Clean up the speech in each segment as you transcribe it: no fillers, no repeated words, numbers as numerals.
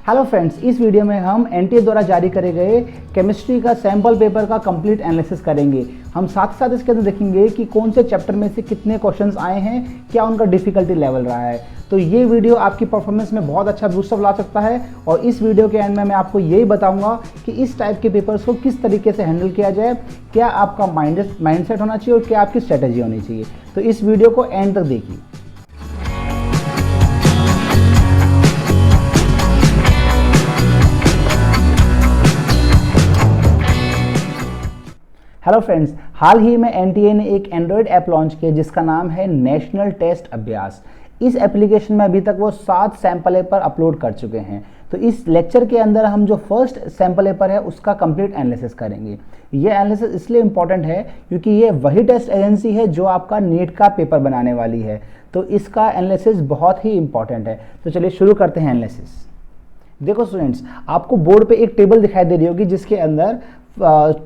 Hello friends, इस video में हम एनटीए द्वारा जारी करे गए केमिस्ट्री का सैम्पल पेपर का कंप्लीट एनालिसिस करेंगे। हम साथ ही साथ इसके अंदर देखेंगे कि कौन से चैप्टर में से कितने क्वेश्चंस आए हैं, क्या उनका डिफिकल्टी लेवल रहा है। तो ये वीडियो आपकी परफॉर्मेंस में बहुत अच्छा बूस्टअप ला सकता है और इस वीडियो के एंड में मैं आपको यही बताऊंगा कि इस टाइप के पेपर्स को किस तरीके से हैंडल किया जाए, क्या आपका माइंडसेट होना चाहिए और क्या आपकी स्ट्रेटेजी होनी चाहिए। तो इस वीडियो को एंड तक देखिए। हेलो फ्रेंड्स, हाल ही में एनटीए ने एक एंड्रॉयड ऐप लॉन्च किया जिसका नाम है नेशनल टेस्ट अभ्यास। इस एप्लीकेशन में अभी तक वो 7 सैम्पल पेपर अपलोड कर चुके हैं। तो इस लेक्चर के अंदर हम जो फर्स्ट सैम्पल पेपर है उसका कंप्लीट एनालिसिस करेंगे। ये एनालिसिस इसलिए इम्पॉर्टेंट है क्योंकि ये वही टेस्ट एजेंसी है जो आपका नीट का पेपर बनाने वाली है। तो इसका एनालिसिस बहुत ही इंपॉर्टेंट है। तो चलिए शुरू करते हैं एनालिसिस। देखो स्टूडेंट्स, आपको बोर्ड पे एक टेबल दिखाई दे रही होगी जिसके अंदर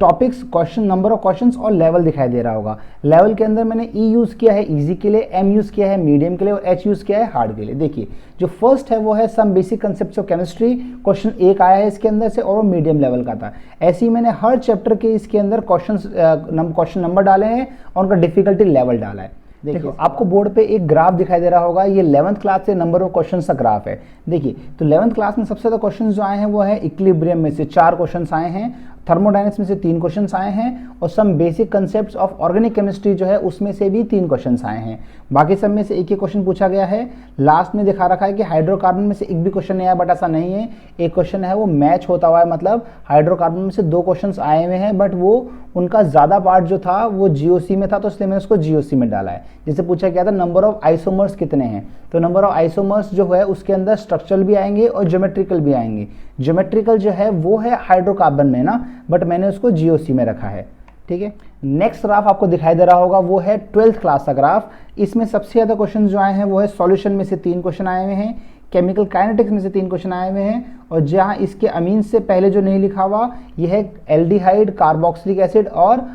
topics, question, number of questions और लेवल दिखाई दे रहा होगा। लेवल के अंदर मैंने ई यूज़ किया है इजी के लिए, एम यूज़ किया है मीडियम के लिए और एच यूज़ किया है हार्ड के लिए। देखिए, जो फर्स्ट है वो है some basic concepts of chemistry. Question 1 आया है इसके अंदर से और मीडियम लेवल का था। ऐसे ही मैंने हर चैप्टर के इसके अंदर क्वेश्चन नंबर डाले हैं और उनका डिफिकल्टी लेवल डाला है। देखिए, आपको बोर्ड पे एक ग्राफ दिखाई दे रहा होगा। ये 11th क्लास से नंबर ऑफ क्वेश्चंस का ग्राफ है। देखिए, तो 11th क्लास में सबसे ज़्यादा क्वेश्चंस जो आए हैं वो है इक्विलिब्रियम में से 4 क्वेश्चंस आए हैं, थर्मोडायनेमिक्स में से 3 क्वेश्चंस आए हैं और some basic concepts of organic chemistry जो है उसमें से भी 3 क्वेश्चंस आए हैं। बाकी सब में से एक ही क्वेश्चन पूछा गया है। लास्ट में दिखा रखा है कि हाइड्रोकार्बन में से एक भी क्वेश्चन नहीं आया, बट ऐसा नहीं है। एक क्वेश्चन है वो मैच होता हुआ है, मतलब हाइड्रोकार्बन में से 2 क्वेश्चंस आए हुए हैं, बट वो उनका ज़्यादा पार्ट जो था वो जीओसी में था, तो इसलिए मैंने उसको जीओसी में डाला है। जैसे पूछा गया था नंबर ऑफ आइसोमर्स कितने हैं, तो नंबर ऑफ आइसोमर्स जो है उसके अंदर स्ट्रक्चरल भी आएंगे और ज्योमेट्रिकल भी आएंगे। ज्योमेट्रिकल जो है वो है हाइड्रोकार्बन में ना, बट मैंने उसको जीओसी में रखा है। ठीक है, नेक्स्ट ग्राफ आपको दिखाई दे रहा होगा वो है 12th क्लास का ग्राफ। इसमें सबसे ज़्यादा क्वेश्चन जो आए हैं वो है सॉल्यूशन में से 3 क्वेश्चन आए हुए हैं, केमिकल काइनेटिक्स में से 3 क्वेश्चन आए हुए हैं और जहाँ इसके अमीन से पहले जो नहीं लिखा हुआ ये है एल्डिहाइड, कार्बोक्सिलिक एसिड और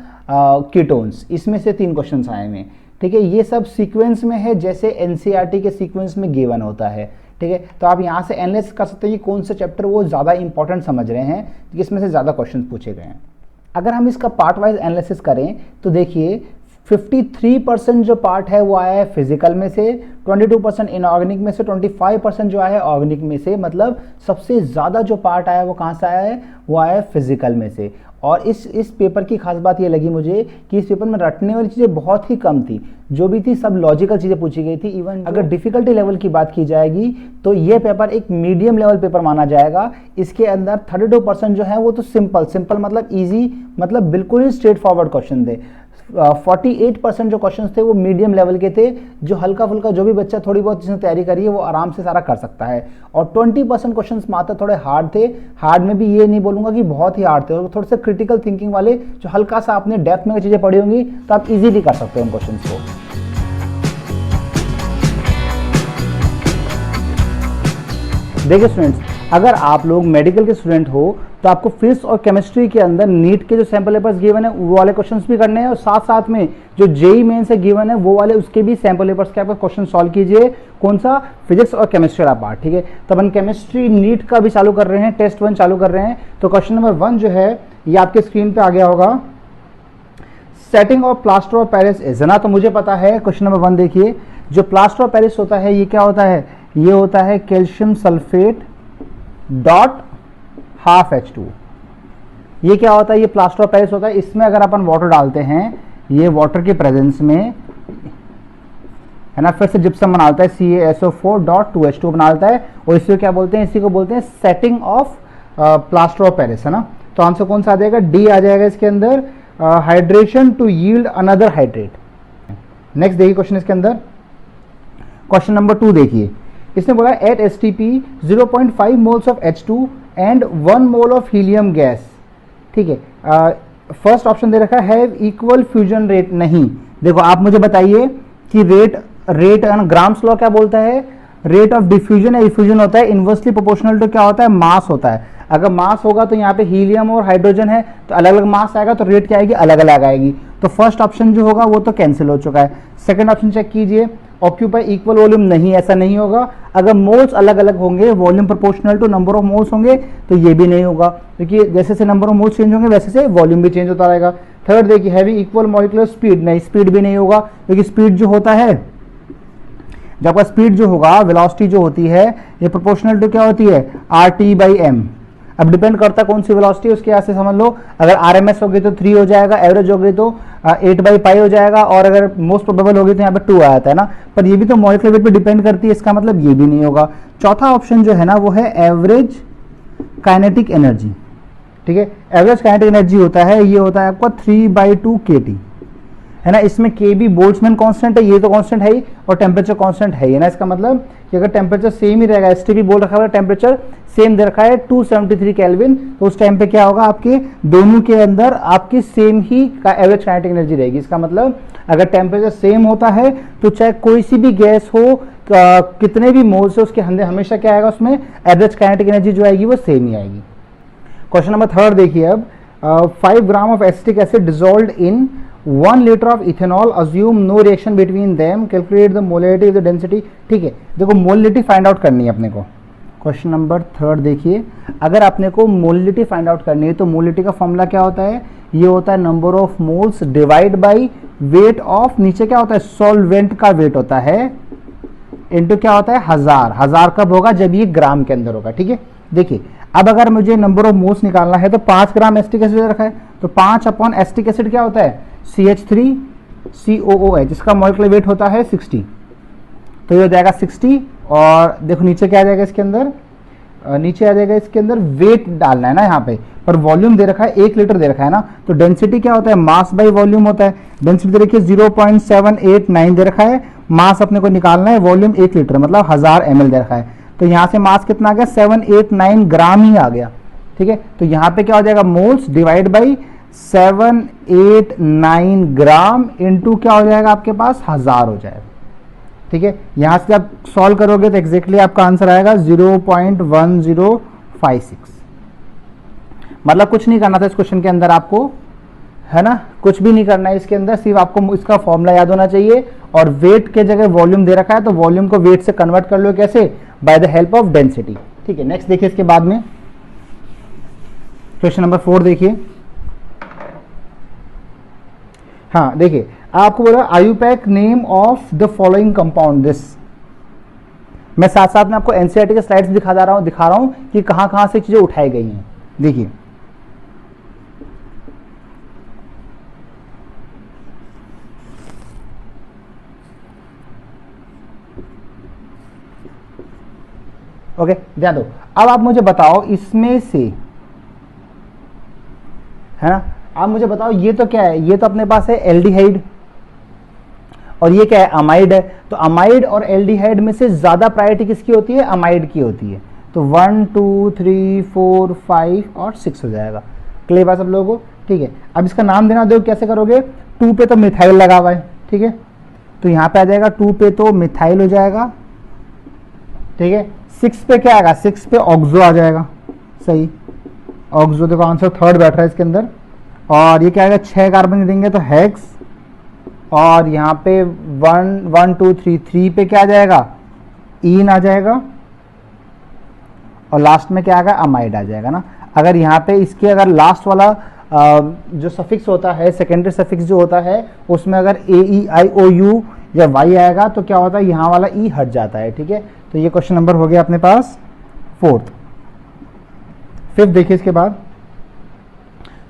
कीटोन्स, इसमें से 3 क्वेश्चन आए हुए हैं। ठीक है, ये सब सीक्वेंस में है जैसे एनसीईआरटी के सीक्वेंस में गिवन होता है। ठीक है, तो आप यहाँ से एनालिसिस कर सकते हैं कि कौन सा चैप्टर वो ज़्यादा इंपॉर्टेंट समझ रहे हैं, जिसमें से ज़्यादा क्वेश्चन पूछे गए हैं। अगर हम इसका पार्ट वाइज एनालिसिस करें तो देखिए 53% जो पार्ट है वो आया है फिजिकल में से, 22% इनऑर्गेनिक में से, 25% जो आया है ऑर्गेनिक में से। मतलब सबसे ज़्यादा जो पार्ट आया है वो कहाँ से आया है, वो आया है फिजिकल में से। और इस पेपर की खास बात ये लगी मुझे कि इस पेपर में रटने वाली चीज़ें बहुत ही कम थी, जो भी थी सब लॉजिकल चीज़ें पूछी गई थी। इवन अगर डिफिकल्टी लेवल की बात की जाएगी तो ये पेपर एक मीडियम लेवल पेपर माना जाएगा। इसके अंदर 32% जो है वो तो सिंपल मतलब ईजी, मतलब बिल्कुल ही स्ट्रेट फॉरवर्ड क्वेश्चन थे। 48% जो क्वेश्चंस थे वो मीडियम लेवल के थे, जो हल्का फुल्का जो भी बच्चा थोड़ी बहुत जिसने तैयारी करी है वो आराम से सारा कर सकता है। और 20% क्वेश्चंस मात्र थोड़े हार्ड थे। हार्ड में भी ये नहीं बोलूँगा कि बहुत ही हार्ड थे, और थोड़े से क्रिटिकल थिंकिंग वाले जो हल्का सा आपने डेप्थ में चीज़ें पढ़ी होंगी तो आप इजीली कर सकते हो उन क्वेश्चन को। देखिए स्टूडेंट्स, अगर आप लोग मेडिकल के स्टूडेंट हो तो आपको फिजिक्स और केमिस्ट्री के अंदर नीट के जो सैम्पल पेपर्स गिवन है वो वाले क्वेश्चंस भी करने हैं और साथ साथ में जो जेई मेन से गिवन है वो वाले उसके भी सैम्पल पेपर्स के आप क्वेश्चन सॉल्व कीजिए। कौन सा, फिजिक्स और केमिस्ट्री वाला पार्ट। ठीक है, तो अपन केमिस्ट्री नीट का भी चालू कर रहे हैं, टेस्ट 1 चालू कर रहे हैं। तो क्वेश्चन नंबर 1 जो है ये आपके स्क्रीन पे आ गया होगा। Setting of plaster of Paris is ना, तो मुझे पता है क्वेश्चन नंबर 1 देखिए, जो प्लास्टर ऑफ पेरिस होता है ये क्या होता है, ये होता है calcium sulphate dot half H2। ये क्या होता है, ये प्लास्टर ऑफ पेरिस होता है। इसमें अगर अपन वाटर डालते हैं, ये वाटर के प्रेजेंस में है ना, फिर से जिप्सम बनाता है CaSO4 डॉट 2H2 बनाता है और इसी को क्या बोलते हैं, इसी को बोलते हैं setting of plaster of Paris, है ना। तो आंसर कौन सा आ जाएगा, डी आ जाएगा इसके अंदर, hydration to yield another hydrate. Next देखिए क्वेश्चन इसके अंदर, क्वेश्चन नंबर 2 देखिए। इसने बोला at STP 0.5 moles of H2 and 1 mole of helium gas. ठीक है, फर्स्ट ऑप्शन दे रखा है इक्वल फ्यूजन रेट। नहीं, देखो आप मुझे बताइए कि रेट ग्राम्स लॉ क्या बोलता है, रेट ऑफ डिफ्यूजन या इफ्यूजन होता है इनवर्सली प्रोपोर्शनल टू क्या होता है, मास होता है। अगर मास होगा तो यहाँ पे हीलियम और हाइड्रोजन है तो अलग अलग मास आएगा, तो रेट क्या आएगी, अलग अलग आएगी। तो फर्स्ट ऑप्शन जो होगा वो तो कैंसिल हो चुका है। सेकंड ऑप्शन चेक कीजिए, ऑक्यूपाई इक्वल वॉल्यूम, नहीं ऐसा नहीं होगा। अगर मोल्स अलग अलग होंगे, volume proportional to number of moles होंगे, तो ये भी नहीं होगा, क्योंकि जैसे से नंबर ऑफ मोल्स चेंज होंगे वैसे से वॉल्यूम भी चेंज होता रहेगा। थर्ड देखिए, हैवी इक्वल मॉलिक्यूलर स्पीड, नहीं स्पीड भी नहीं होगा, क्योंकि स्पीड जो होता है, जब आपका स्पीड जो होगा, वेलोसिटी जो होती है, ये प्रोपोर्शनल टू क्या होती है, RT/m। अब डिपेंड करता है कौन सी वेलोसिटी, उसके यहाँ से समझ लो, अगर RMS होगी तो 3 हो जाएगा, एवरेज होगी तो 8/π हो जाएगा, और अगर मोस्ट प्रोबेबल होगी तो यहाँ पे 2 आया था ना, पर ये भी तो मॉलिक्यूलर वेट पे डिपेंड करती है, इसका मतलब ये भी नहीं होगा। चौथा ऑप्शन जो है ना वो है एवरेज काइनेटिक एनर्जी, ठीक है। एवरेज काइनेटिक एनर्जी होता है, ये होता है आपका 3/2 kT, है ना। इसमें के भी बोल्ट्जमैन कांस्टेंट है, ये तो कांस्टेंट है ही, और टेम्परेचर कांस्टेंट है ही ना। इसका मतलब कि अगर टेम्परेचर सेम ही रहेगा, STP बोल रखा है, टेम्परेचर सेम दे रखा है 273 केल्विन, तो उस टाइम पे क्या होगा, आपके दोनों के अंदर आपकी सेम ही का एवरेज काइनेटिक एनर्जी रहेगी। इसका मतलब अगर टेम्परेचर सेम होता है तो चाहे कोई सी भी गैस हो, कितने भी मोल्स हो, उसके अंदर हमेशा क्या आएगा, उसमें एवरेज काइनेटिक एनर्जी जो आएगी वो सेम ही आएगी। क्वेश्चन नंबर 3 देखिए अब, 5 gram of acetic acid dissolved in 1 litre of ethanol, assume no reaction between them, calculate the molarity of the density. ठीक है, देखो मोलैरिटी फाइंड आउट करनी है अपने को। क्वेश्चन नंबर 3 देखिए, अगर अपने को मोलैरिटी फाइंड आउट करनी है तो मोलैरिटी का फॉर्मूला क्या होता है, ये होता है number of moles divide by weight of, नीचे क्या होता है, सॉल्वेंट का वेट होता है, इनटू क्या होता है, 1000। 1000 कब होगा, जब ये ग्राम के अंदर होगा। ठीक है, देखिए अब अगर मुझे नंबर ऑफ मोल्स निकालना है तो 5 ग्राम एसिटिक एसिड रखा है, तो 5 अपॉन एसिटिक एसिड क्या होता है, CH3COOH, जिसका मॉलिक्यूलर वेट होता है 60, तो ये हो जाएगा 60। और देखो नीचे क्या आ जाएगा, इसके अंदर नीचे आ जाएगा, इसके अंदर वेट डालना है ना यहाँ पे, पर वॉल्यूम दे रखा है 1 लीटर दे रखा है ना, तो डेंसिटी क्या होता है, मास बाई वॉल्यूम होता है। डेंसिटी दे रखी है 0.789 दे रखा है, मास अपने को निकालना है, वॉल्यूम 1 लीटर मतलब 1000 ml दे रखा है, तो यहाँ से मास कितना आ गया, 789 ग्राम ही आ गया। ठीक है, तो यहाँ पे क्या हो जाएगा, moles divide by 789 gram into क्या हो जाएगा आपके पास, 1000 हो जाएगा। ठीक है, यहां से आप सॉल्व करोगे तो एग्जैक्टली आपका आंसर आएगा 0.1056। मतलब कुछ नहीं करना था इस क्वेश्चन के अंदर आपको, है ना, कुछ भी नहीं करना है इसके अंदर, सिर्फ आपको इसका फॉर्मूला याद होना चाहिए, और वेट के जगह वॉल्यूम दे रखा है तो वॉल्यूम को वेट से कन्वर्ट कर लो, कैसे, by the help of density. ठीक है, नेक्स्ट देखिए इसके बाद में क्वेश्चन नंबर 4 देखिए। हाँ देखिए, आपको बोला IUPAC name of the following compound this. मैं साथ साथ में आपको एनसीईआरटी के स्लाइड्स दिखा रहा हूं कि कहां कहां से चीजें उठाई गई हैं। देखिए ओके, ध्यान दो। अब आप मुझे बताओ इसमें से, है ना, आप मुझे बताओ ये तो क्या है, ये तो अपने पास है एल्डिहाइड, और ये क्या है, अमाइड है। तो अमाइड और एल्डिहाइड में से ज्यादा प्रायोरिटी किसकी होती है, अमाइड की होती है। तो 1 2 3 4 5 और 6 हो जाएगा। क्लियर बात सब लोगों को। ठीक है, अब इसका नाम देना दो, कैसे करोगे, 2 पे तो मिथाइल लगा हुआ है, ठीक है, तो यहां पे आ जाएगा 2 पे तो मिथाइल हो जाएगा। ठीक है, 6 पे क्या आएगा, 6 पे ऑक्सो आ जाएगा। सही, ऑक्सो देखो आंसर 3rd बैठ रहा है इसके अंदर। और ये क्या आएगा, 6 कार्बन देंगे तो हेक्स, और यहाँ पे 1 1 2 3 3 पे क्या आ जाएगा, ईन आ जाएगा, और लास्ट में क्या आएगा, अमाइड आ जाएगा ना। अगर यहाँ पे इसके अगर लास्ट वाला जो सफिक्स होता है, सेकेंडरी सफिक्स जो होता है, उसमें अगर AEIOU या Y आएगा तो क्या होता है, यहाँ वाला E हट जाता है। ठीक है, तो ये क्वेश्चन नंबर हो गया अपने पास 4th। 5th देखिए, इसके बाद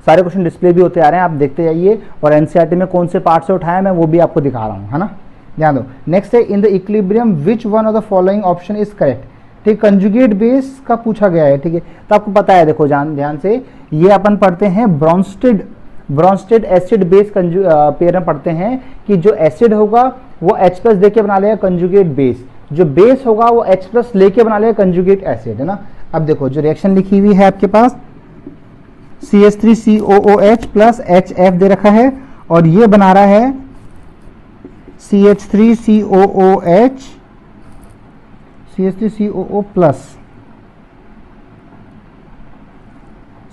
सारे क्वेश्चन डिस्प्ले भी होते आ रहे हैं, आप देखते जाइए, और एनसीईआरटी में कौन से पार्ट से उठाया मैं वो भी आपको दिखा रहा हूँ, है ना, ध्यान दो। नेक्स्ट है, in the equilibrium which one of the following option is correct. ठीक, कंजुगेट बेस का पूछा गया है। ठीक है, तो आपको पता है, देखो ध्यान से, ये अपन पढ़ते हैं ब्रॉन्स्टेड एसिड बेस पेयर में पढ़ते हैं कि जो एसिड होगा वो H+ देके बना लेगा कंजुगेट बेस, जो बेस होगा वो H+ लेके बना लेगा कंजुगेट एसिड, है ना। अब देखो जो रिएक्शन लिखी हुई है आपके पास, CH3COOH प्लस HF दे रखा है, और ये बना रहा है CH3COO प्लस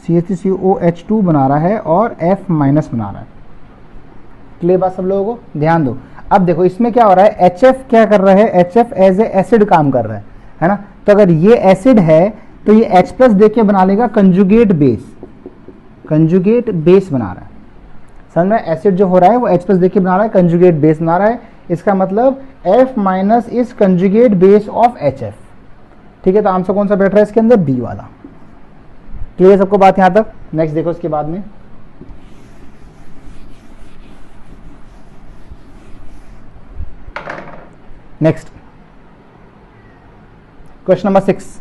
CH3COOH2 बना रहा है, और F- बना रहा है। क्लियर बात सब लोगों को, ध्यान दो। अब देखो इसमें क्या हो रहा है, HF क्या कर रहा है, HF एज ए एसिड काम कर रहा है ना। तो अगर ये एसिड है तो ये H प्लस देके बना लेगा कंजुगेट बेस, कंजुगेट बेस बना रहा है। समझ में, एसिड जो हो रहा है वो H प्लस देके बना रहा है, कंजुगेट बेस बना रहा है। इसका मतलब F minus is conjugate base of HF। ठीक है, तो आंसर कौन सा बैठ रहा है इसके अंदर, बी वाला। क्लियर सबको बात यहां तक। नेक्स्ट देखो इसके बाद में, next question number 6,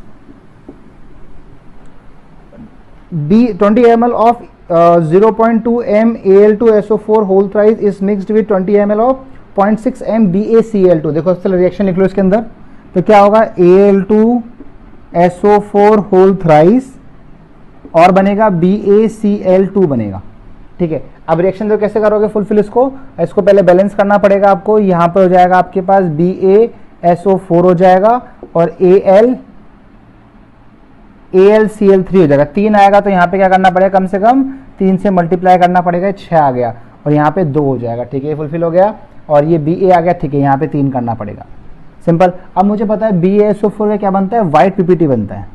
B 20 ml of 0.2 m Al2SO4 whole thrice is mixed with 20 ml of 0.6 m BaCl2। देखो चलो रिएक्शन लिख लो इसके अंदर, तो क्या होगा, Al2SO4 whole thrice और बनेगा BaCl2 बनेगा। ठीक है, अब रिएक्शन तो कैसे करोगे फुलफिल इसको पहले बैलेंस करना पड़ेगा आपको। यहाँ पे हो जाएगा आपके पास BaSO4 हो जाएगा और AlCl3 हो जाएगा, 3 आएगा। तो यहाँ पे क्या करना पड़ेगा, कम से कम 3 से मल्टीप्लाई करना पड़ेगा, 6 आ गया और यहाँ पे 2 हो जाएगा। ठीक है, फुलफिल हो गया। और ये Ba आ गया, ठीक है, यहाँ पे 3 करना पड़ेगा, सिंपल। अब मुझे पता है BaSO4 का क्या बनता है, व्हाइट PPT बनता है।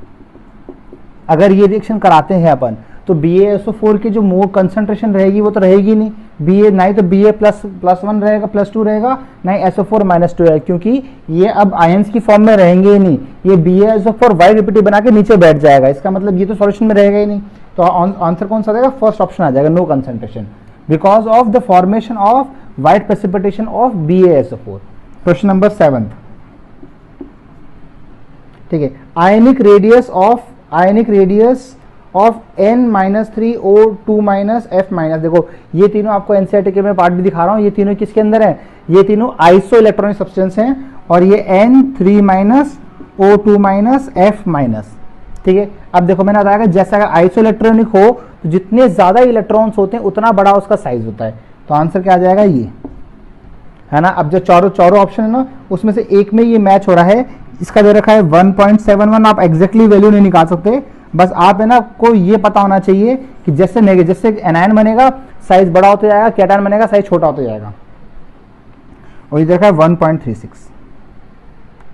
अगर ये रिएक्शन कराते हैं अपन तो BaSO4 की जो मोर कंसंट्रेशन रहेगी वो तो रहेगी नहीं, Ba नहीं तो Ba +1 रहेगा, +2 रहेगा, नहीं SO4 -2 रहेगा, क्योंकि ये अब आयंस की फॉर्म में रहेंगे ही नहीं। ये BaSO4 वाई रिपीटी बना के नीचे बैठ जाएगा, इसका मतलब ये तो सॉल्यूशन में रहेगा ही नहीं। तो आंसर कौन सा रहेगा, फर्स्ट ऑप्शन आ जाएगा, no concentration, because of the formation of white precipitation of BaSO4। Question number 7, ठीक है, ionic radius of N-3O2 F-। देखो ये तीनों आपको एनसीईआरटी के में पार्ट भी दिखा रहा हूं, ये तीनों किसके अंदर है, ये तीनों आइसो इलेक्ट्रॉनिक सब्सटेंस हैं और ये N3-O2 F-। ठीक है, अब देखो मैंने बताया जैसे अगर आइसो इलेक्ट्रॉनिक हो तो जितने ज्यादा इलेक्ट्रॉन्स होते हैं उतना बड़ा उसका साइज होता है। तो आंसर क्या आ जाएगा, ये है ना। अब जो चारों ऑप्शन है ना उसमें से एक में ये मैच हो रहा है, इसका दे रखा है 1.71। आप एग्जैक्टली वैल्यू नहीं निकाल सकते, बस आप है ना को ये पता होना चाहिए कि जैसे एनायन बनेगा साइज बड़ा होता जाएगा, कैटायन बनेगा साइज छोटा होता जाएगा। और ये देखा है 1.36।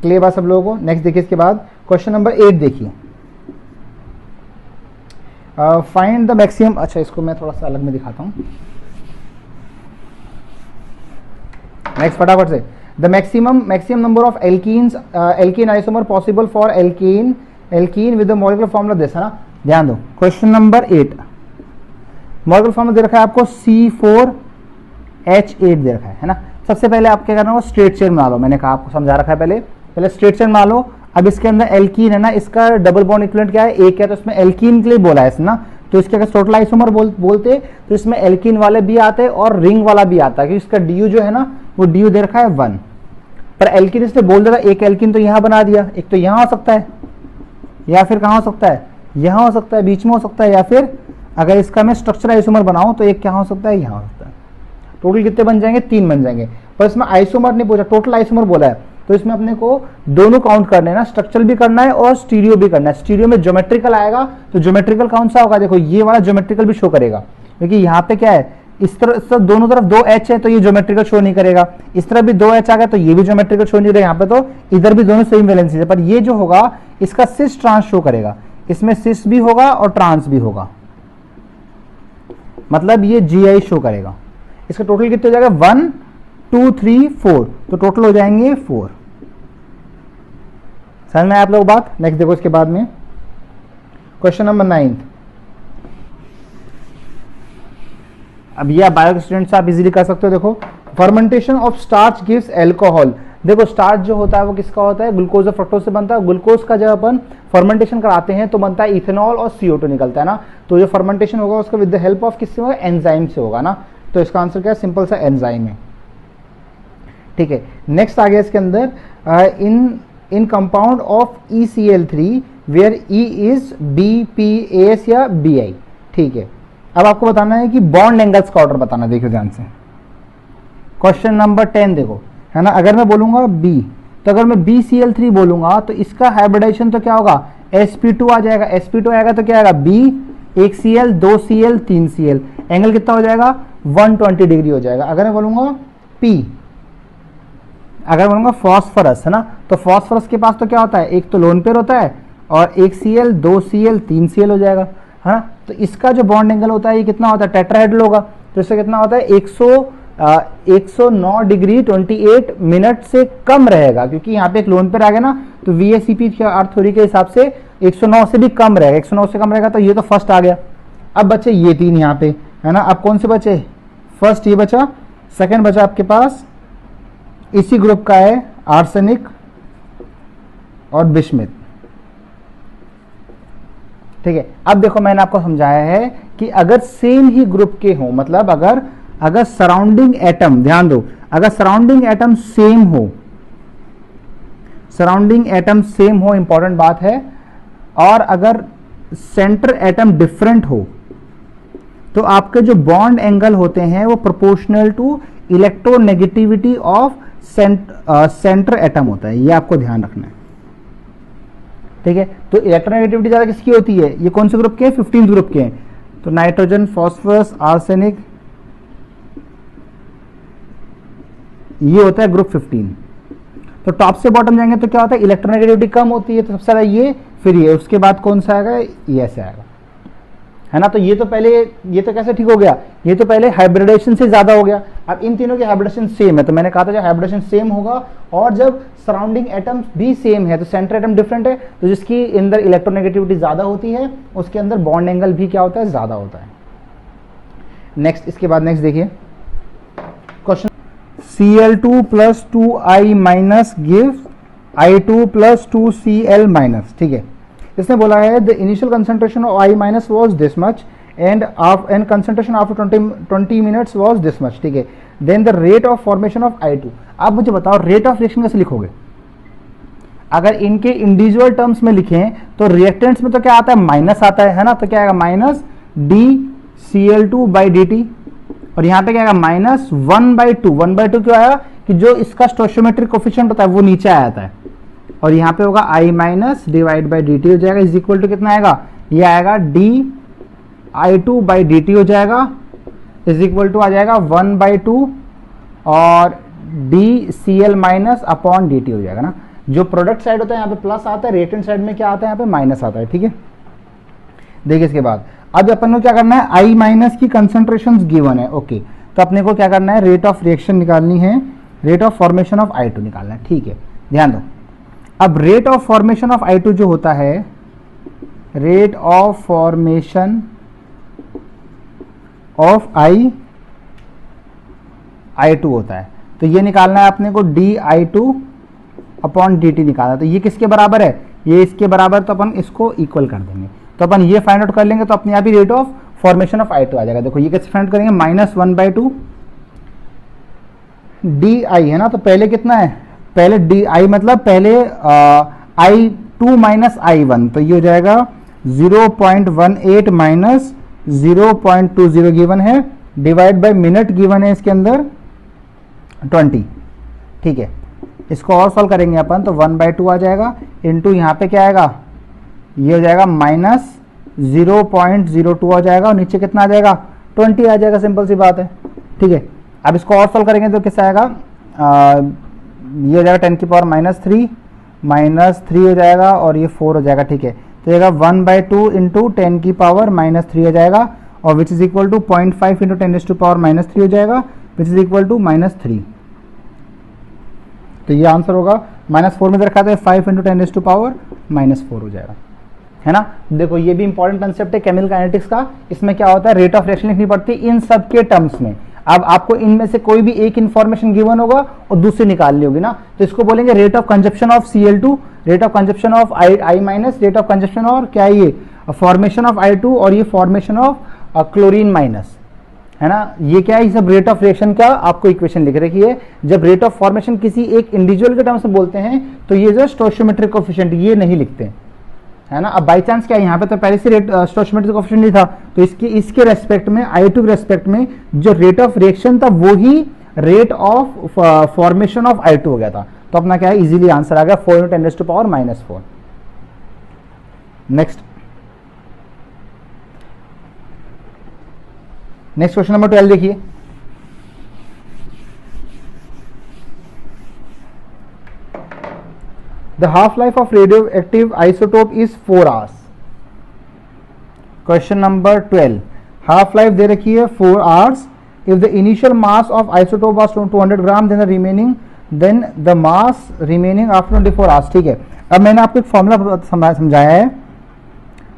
क्लियर बात सब लोगों को। नेक्स्ट देखिए इसके बाद क्वेश्चन नंबर 8 देखिए, फाइंड द मैक्सिमम। अच्छा इसको मैं थोड़ा सा अलग में दिखाता हूं, नेक्स्ट फटाफट से। The maximum number of alkene isomer possible for alkene with the molecular formula this, है ना। ध्यान दो, क्वेश्चन नंबर 8 मॉलिक्यूलर फॉर्मूला दे रखा है आपको C4H8 दे रखा है ना। सबसे पहले आप क्या करना होगा, स्ट्रेट चेन बना लो। मैंने कहा आपको समझा रखा है पहले स्ट्रेट चेन बना लो। अब इसके अंदर एल्कीन है ना, इसका डबल बॉन्ड इक्विवेलेंट क्या है, एक है, तो इसमें एल्कीन के लिए बोला है ना। तो इसके अगर टोटल आइसोमर बोलते तो इसमें एल्कीन वाले भी आते और रिंग वाला भी आता है, क्योंकि इसका DU जो है ना वो DU दे रखा है 1, पर एल्कीन इसने बोल दिया एक एल्कीन तो यहां बना दिया, एक तो यहां हो सकता है या फिर कहां हो सकता है, यहां हो सकता है, बीच में हो सकता है, या फिर अगर इसका मैं स्ट्रक्चर आइसोमर बनाऊं तो एक क्या हो सकता है, यहां हो सकता है। टोटल कितने बन जाएंगे, 3 बन जाएंगे। पर इसमें आइसोमर नहीं पूछा, टोटल आइसोमर बोला है, तो इसमें अपने को दोनों काउंट करने हैं ना, स्ट्रक्चर भी करना है और स्टीरियो भी करना है। स्टीरियो में ज्योमेट्रिकल आएगा, तो ज्योमेट्रिकल कौन सा होगा, देखो ये वाला ज्योमेट्रिकल भी शो करेगा, क्योंकि यहाँ पे क्या है, इस तरफ दोनों तरफ 2H है तो ये ज्योमेट्रिकल शो नहीं करेगा, इस तरफ भी 2H आ गया तो ये भी ज्योमेट्रिकल शो नहीं करेगा। यहाँ पे तो इधर भी दोनों सेम वैलेंसी है, पर ये जो होगा इसका सिस ट्रांस शो करेगा, इसमें सिस भी होगा और ट्रांस भी होगा, मतलब ये GI शो करेगा। इसका टोटल कितने हो जाएगा, 1 2 3 4, तो टोटल हो जाएंगे 4। समझ में आप लोग बात। नेक्स्ट देखो इसके बाद में क्वेश्चन नंबर 9। अब ये बायो स्टूडेंट्स आप इजीली कर सकते हो। देखो, fermentation of starch gives alcohol. देखो स्टार्च जो होता है वो किसका होता है, ग्लूकोज और फ्रक्टोज से बनता है। ग्लूकोज का जब अपन फर्मेंटेशन कराते हैं तो बनता है इथेनॉल और CO2 निकलता है ना। तो जो फर्मेंटेशन होगा उसका विद द हेल्प ऑफ किससे होगा, एंजाइम से होगा ना। तो इसका आंसर क्या है, सिंपल सा एंजाइम है। ठीक है, नेक्स्ट आ गया इसके अंदर, in compound of ECl3 where E is BPAS या BI। ठीक है, अब आपको बताना है कि बॉन्ड एंगल्स का ऑर्डर बताना। देखिए ध्यान से, क्वेश्चन नंबर 10 देखो, है ना। अगर मैं बोलूंगा B, तो अगर मैं BCl3 बोलूंगा तो इसका हाइब्रिडाइजेशन तो क्या होगा, sp2 आ जाएगा। sp2 आएगा तो क्या आएगा, B, 1 Cl 2 Cl 3 Cl, angle कितना हो जाएगा, 120 डिग्री हो जाएगा। अगर मैं बोलूंगा P, अगर बोलूंगा फॉस्फोरस है ना, तो फॉस्फोरस के पास तो क्या होता है, एक तो लोन पेयर होता है और एक Cl, 2 Cl, 3 Cl हो जाएगा, है ना। तो इसका जो बॉन्ड एंगल होता है ये कितना होता है, टेट्राहेड्रल होगा, तो इससे कितना होता है 109 डिग्री 28 मिनट से कम रहेगा, क्योंकि यहाँ पे एक लोन पेयर आ गया ना, तो VACP थ्योरी के हिसाब से 109 से भी कम रहेगा, 109 से कम रहेगा, तो ये तो फर्स्ट आ गया। अब बचे ये 3 यहाँ पे, है ना। अब कौन से बचे, फर्स्ट ये बचा, सेकंड बचा आपके पास इसी ग्रुप का है आर्सेनिक और बिस्मिथ, ठीक है। अब देखो मैंने आपको समझाया है कि अगर सेम ही ग्रुप के हो, मतलब अगर सराउंडिंग एटम, ध्यान दो, अगर सराउंडिंग एटम सेम हो, सराउंडिंग एटम सेम हो, इंपॉर्टेंट बात है, और अगर सेंटर एटम डिफरेंट हो, तो आपके जो बॉन्ड एंगल होते हैं वो proportional to electronegativity of centre atom होता है, ये आपको ध्यान रखना है, ठीक है। तो इलेक्ट्रोनेगेटिविटी ज्यादा किसकी होती है, ये कौन से ग्रुप के हैं, 15 ग्रुप के हैं, तो नाइट्रोजन, फॉस्फोरस, आर्सेनिक, ये होता है ग्रुप 15। तो टॉप से बॉटम जाएंगे तो क्या होता है, इलेक्ट्रोनेगेटिविटी कम होती है, तो सबसे ज्यादा ये, फिर ये, उसके बाद कौन सा आएगा, ये ऐसे आएगा, है ना। तो ये तो पहले, ये तो कैसे ठीक हो गया, ये तो पहले हाइब्रिडेशन से ज्यादा हो गया। अब इन तीनों की हाइब्रिडेशन सेम है, तो मैंने कहा था जब हाइब्रिडेशन सेम होगा और जब सराउंडिंग एटम्स भी सेम है, तो सेंटर एटम डिफरेंट है, तो जिसकी अंदर इलेक्ट्रोनेगेटिविटी ज्यादा होती है उसके अंदर बॉन्ड एंगल भी क्या होता है, ज्यादा होता है। नेक्स्ट, इसके बाद नेक्स्ट देखिए question, Cl2 plus 2I minus gives I2 plus 2Cl minus, ठीक है। इसने बोला है the initial concentration of I minus was this much and concentration after 20 minutes was this much, ठीक है। Then the rate of formation of I2। आप मुझे बताओ रेट ऑफ रिएक्शन कैसे लिखोगे, अगर इनके इंडिविजुअल टर्म्स में लिखें तो रिएक्टेंट्स में तो क्या आता है, माइनस आता है ना, तो क्या आएगा माइनस dCl2/dt, और यहाँ पे क्या आएगा माइनस 1/2। 1/2 क्यों आया, कि जो इसका स्टोइचियोमेट्रिक कोफिशिएंट होता है वो नीचे आ जाता है, और यहाँ पे होगा I minus divide by dt हो जाएगा, इज इक्वल टू कितना आएगा, ये आएगा dI2/dt हो जाएगा, इज इक्वल टू आ जाएगा 1/2 और dCl माइनस अपॉन dt हो जाएगा ना। जो प्रोडक्ट साइड होता है यहाँ पे प्लस आता है, रिएक्टेंट साइड में क्या आता है, यहाँ पे माइनस आता है, ठीक है। देखिए इसके बाद अब अपन को क्या करना है, I माइनस की कंसंट्रेशन गिवन है, ओके। तो अपने को क्या करना है, रेट ऑफ रिएक्शन निकालनी है, rate of formation of I2 निकालना है, ठीक है। ध्यान दो, अब rate of formation of I2 जो होता है, rate of formation of I2 होता है, तो ये निकालना है अपने को dI2 अपॉन dt निकालना है। तो ये किसके बराबर है, ये इसके बराबर, तो अपन इसको इक्वल कर देंगे, तो अपन ये फाइंड आउट कर लेंगे, तो अपने आप ही rate of formation of I2 आ जाएगा। देखो ये कैसे फाइंड करेंगे, -1/2 di है ना, तो पहले कितना है, पहले di मतलब पहले I2 माइनस I1, तो ये हो जाएगा 0.18 माइनस 0.20 गिवन है, डिवाइड बाय मिनट गिवन है इसके अंदर 20, ठीक है। इसको और सॉल्व करेंगे अपन, तो 1/2 आ जाएगा, इंटू यहाँ पे क्या आएगा, ये हो जाएगा माइनस 0.02 आ जाएगा, और नीचे कितना आ जाएगा, 20 आ जाएगा, सिंपल सी बात है, ठीक है। अब इसको और सॉल्व करेंगे तो कैसे आएगा, ये हो जाएगा 10 की पावर -3 हो जाएगा, और ये 4 हो जाएगा, ठीक है। तो ये 1/2 इंटू 10 की पावर -3 हो जाएगा, और which is equal to 0.5 into 10 to power -3 हो जाएगा, विच इज इक्वल टू -3। तो ये आंसर होगा, -4 में रखा था, 5 इंटू 10 टू पावर -4 हो जाएगा, है ना। देखो ये भी इंपॉर्टेंट कंसेप्ट है केमिकल काइनेटिक्स का, इसमें क्या होता है, रेट ऑफ रिएक्शन लिखनी पड़ती है इन सब के टर्म्स में। अब आपको इनमें से कोई भी एक इंफॉर्मेशन गिवन होगा और दूसरी निकालनी होगी ना, तो इसको बोलेंगे rate of consumption of Cl2, rate of consumption of I minus, rate of consumption और क्या है ये फॉर्मेशन ऑफ I2, और ये फॉर्मेशन ऑफ क्लोरीन माइनस, है ना। ये क्या है, ये सब रेट ऑफ रिएक्शन का आपको इक्वेशन लिख रखी है। जब रेट ऑफ फॉर्मेशन किसी एक इंडिविजुअल के टर्म्स में बोलते हैं तो ये जो स्टोइचियोमेट्रिक कोएफिशिएंट ये नहीं लिखते, है ना। अब बाई चांस क्या है, यहाँ पे तो पहले से रेट स्टोइचियोमेट्रिक कोएफिशिएंट नहीं था, तो इसके रेस्पेक्ट में I2 के रेस्पेक्ट में जो रेट ऑफ रिएक्शन था वो ही rate of formation of I2 हो गया था। तो अपना क्या है, इजीली आंसर आ गया 4 into 10 to power -4। Next question number 12 देखिए, the half life of radio active isotope is 4 hours. Question number 12, half life दे रखी है 4 hours. If the initial mass of isotope was 200 gram then the mass remaining after 24 hours. ठीक है, अब मैंने आपको एक फॉर्मूला समझाया है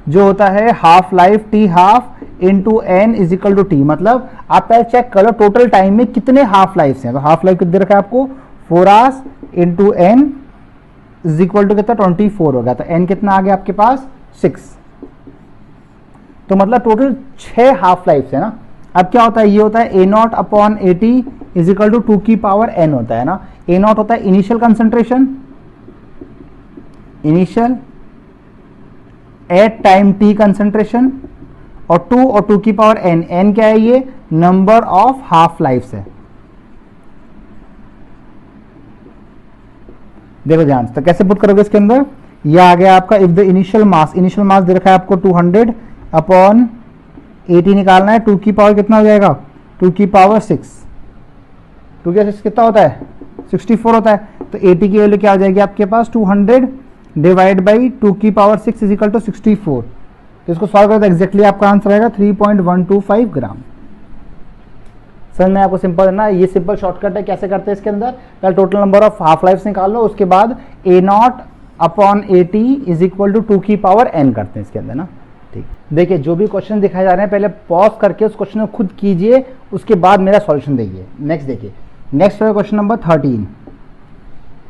जो होता है half life t half into n is equal to t. मतलब आप पहले चेक करो टोटल टाइम में कितने हाफ लाइफ हैं। तो हाफ लाइफ कितने रखा है आपको 4 hours into n is equal to कितना 24 हो गया। तो एन कितना आ गया आपके पास 6। तो मतलब टोटल 6 हाफ लाइफ है ना। अब क्या होता है, ये होता है A naught upon A T is equal to 2 की पावर एन होता है ना। ए नॉट होता है initial concentration, initial at time t concentration, और 2 और 2 की पावर एन। एन क्या है, ये नंबर ऑफ हाफ लाइफ है। देखो ध्यान से, तो कैसे पुट करोगे इसके अंदर, ये आ गया आपका इफ द इनिशियल मास दे रखा है आपको 200 अपॉन 80 निकालना है। 2 की पावर कितना हो जाएगा 2 की पावर 6। 2 की 6 कितना होता है 64 होता है। तो 80 की वैल्यू क्या हो जाएगी आपके पास 200 डिवाइड बाई 2 की पावर 6 इज इक्वल टू 64। तो इसको सॉल्व करें तो एग्जैक्टली आपका आंसर आएगा 3.125 ग्राम। सर मैं आपको सिंपल है ना, ये सिंपल शॉर्टकट है। कैसे करते हैं इसके अंदर, पहले total number of half life निकाल लो, उसके बाद A naught upon A T is equal to 2 की पावर एन करते हैं इसके अंदर ना। ठीक, देखिए जो भी क्वेश्चन दिखाए जा रहे हैं पहले पॉज करके उस क्वेश्चन को खुद कीजिए, उसके बाद मेरा सॉल्यूशन देखिए। नेक्स्ट देखिए, नेक्स्ट है क्वेश्चन नंबर 13।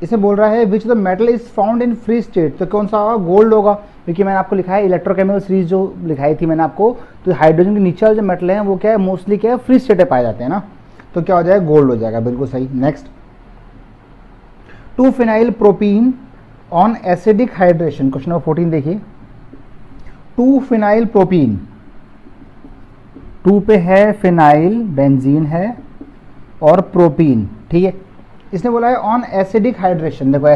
इसे बोल रहा है which the metal is found in free state. तो कौन सा होगा, गोल्ड होगा, क्योंकि मैंने आपको लिखा है इलेक्ट्रोकेमिकल सीरीज जो लिखाई थी मैंने आपको। तो हाइड्रोजन के नीचे वाले जो मेटल हैं वो क्या है, मोस्टली क्या है, फ्री स्टेट में पाए जाते हैं ना। तो क्या हो जाएगा, गोल्ड हो जाएगा, बिल्कुल सही। Next, 2 phenyl propene on acidic hydration. Question number 14 देखिए, 2 फिनाइल प्रोपीन, 2 पे है फिनाइल बेंजीन है और प्रोपीन। ठीक है, इसने बोला है ऑन एसिडिक हाइड्रेशन। देखो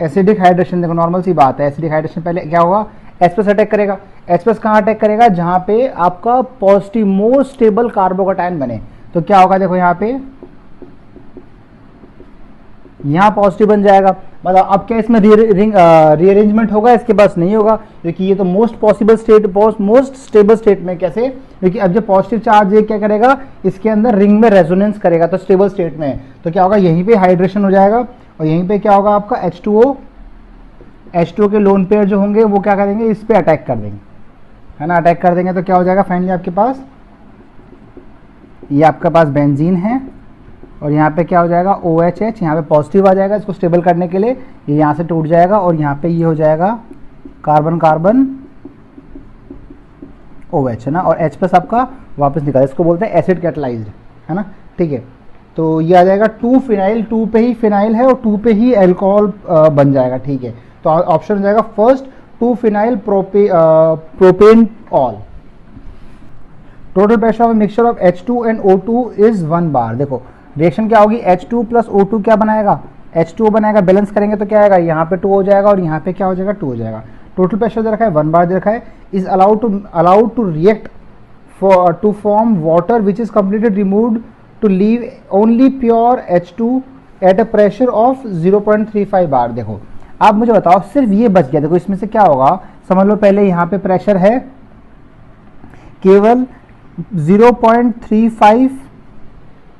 एसिडिक हाइड्रेशन, देखो नॉर्मल सी बात है, एसिडिक हाइड्रेशन पहले क्या होगा, एच प्लस अटैक करेगा। एच प्लस कहाँ अटैक करेगा, जहां पे आपका पॉजिटिव मोस्ट स्टेबल कार्बोकैटायन बने। तो क्या होगा, देखो यहाँ पे यहाँ पॉजिटिव बन जाएगा। मतलब अब क्या इसमें रीअरेंजमेंट होगा, इसके पास नहीं होगा, क्योंकि ये तो most possible state, most stable state में। कैसे, क्योंकि अब जो पॉजिटिव चार्ज है क्या करेगा, इसके अंदर रिंग में रेजोनेंस करेगा, तो स्टेबल स्टेट में है। तो क्या होगा, यहीं पे हाइड्रेशन हो जाएगा, और यहीं पे क्या होगा आपका H2O के लोन पेयर जो होंगे वो क्या करेंगे, इस पे अटैक कर देंगे, है ना। अटैक कर देंगे तो क्या हो जाएगा, फाइनली आपके पास ये आपके पास बेंजीन है, और यहाँ पे क्या हो जाएगा OHH, यहाँ पे पॉजिटिव आ जाएगा इसको स्टेबल करने के लिए, ये यहाँ से टूट जाएगा, और यहाँ पे ये हो जाएगा कार्बन कार्बन OH, है ना। और H प्लस आपका वापस निकला, इसको बोलते हैं एसिड कैटलाइज्ड, है ना। ठीक है, तो ये आ जाएगा 2 फिनाइल, 2 पे ही फिनाइल है और 2 पे ही एल्कोहल बन जाएगा। ठीक है, तो ऑप्शन हो जाएगा first 2 phenyl propane all. Total pressure of mixture of H2 and O2 is 1 बार। देखो रिएक्शन क्या होगी, H2 प्लस O2 क्या बनाएगा, H2O बनाएगा। बैलेंस करेंगे तो क्या आएगा, यहाँ पे 2 हो जाएगा और यहाँ पे क्या हो जाएगा 2 हो जाएगा। टोटल प्रेशर दे रखा है 1 बार दे रखा है। Is allowed to react to form water which is completely removed to leave only pure H2 at a pressure of 0.35 bar. देखो आप मुझे बताओ, सिर्फ ये बच गया। देखो इसमें से क्या होगा, समझ लो पहले यहाँ पे प्रेशर है केवल 0.35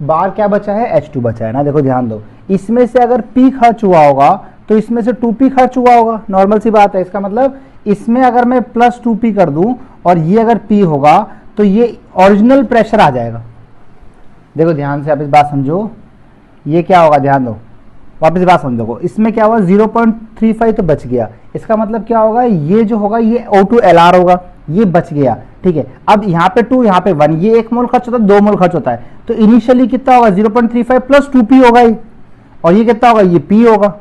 बार, क्या बचा है, H2 बचा है ना। देखो ध्यान दो, इसमें से अगर P खर्च हुआ होगा तो इसमें से 2P खर्च हुआ होगा, नॉर्मल सी बात है। इसका मतलब इसमें अगर मैं प्लस 2P कर दूं और ये अगर P होगा तो ये ओरिजिनल प्रेशर आ जाएगा। देखो ध्यान से आप इस बात समझो, ये क्या होगा, ध्यान दो, वापस बात समझो। इसमें क्या होगा 0.35 तो बच गया, इसका मतलब क्या होगा, ये जो होगा ये O2 LR होगा, ये बच गया। ठीक है, अब यहाँ पे 2 यहाँ पे 1, ये 1 मोल खर्च होता है, 2 मोल खर्च होता है। तो इनिशियली कितना होगा 0.35 प्लस 2P होगा ही, और ये कितना होगा, ये P होगा,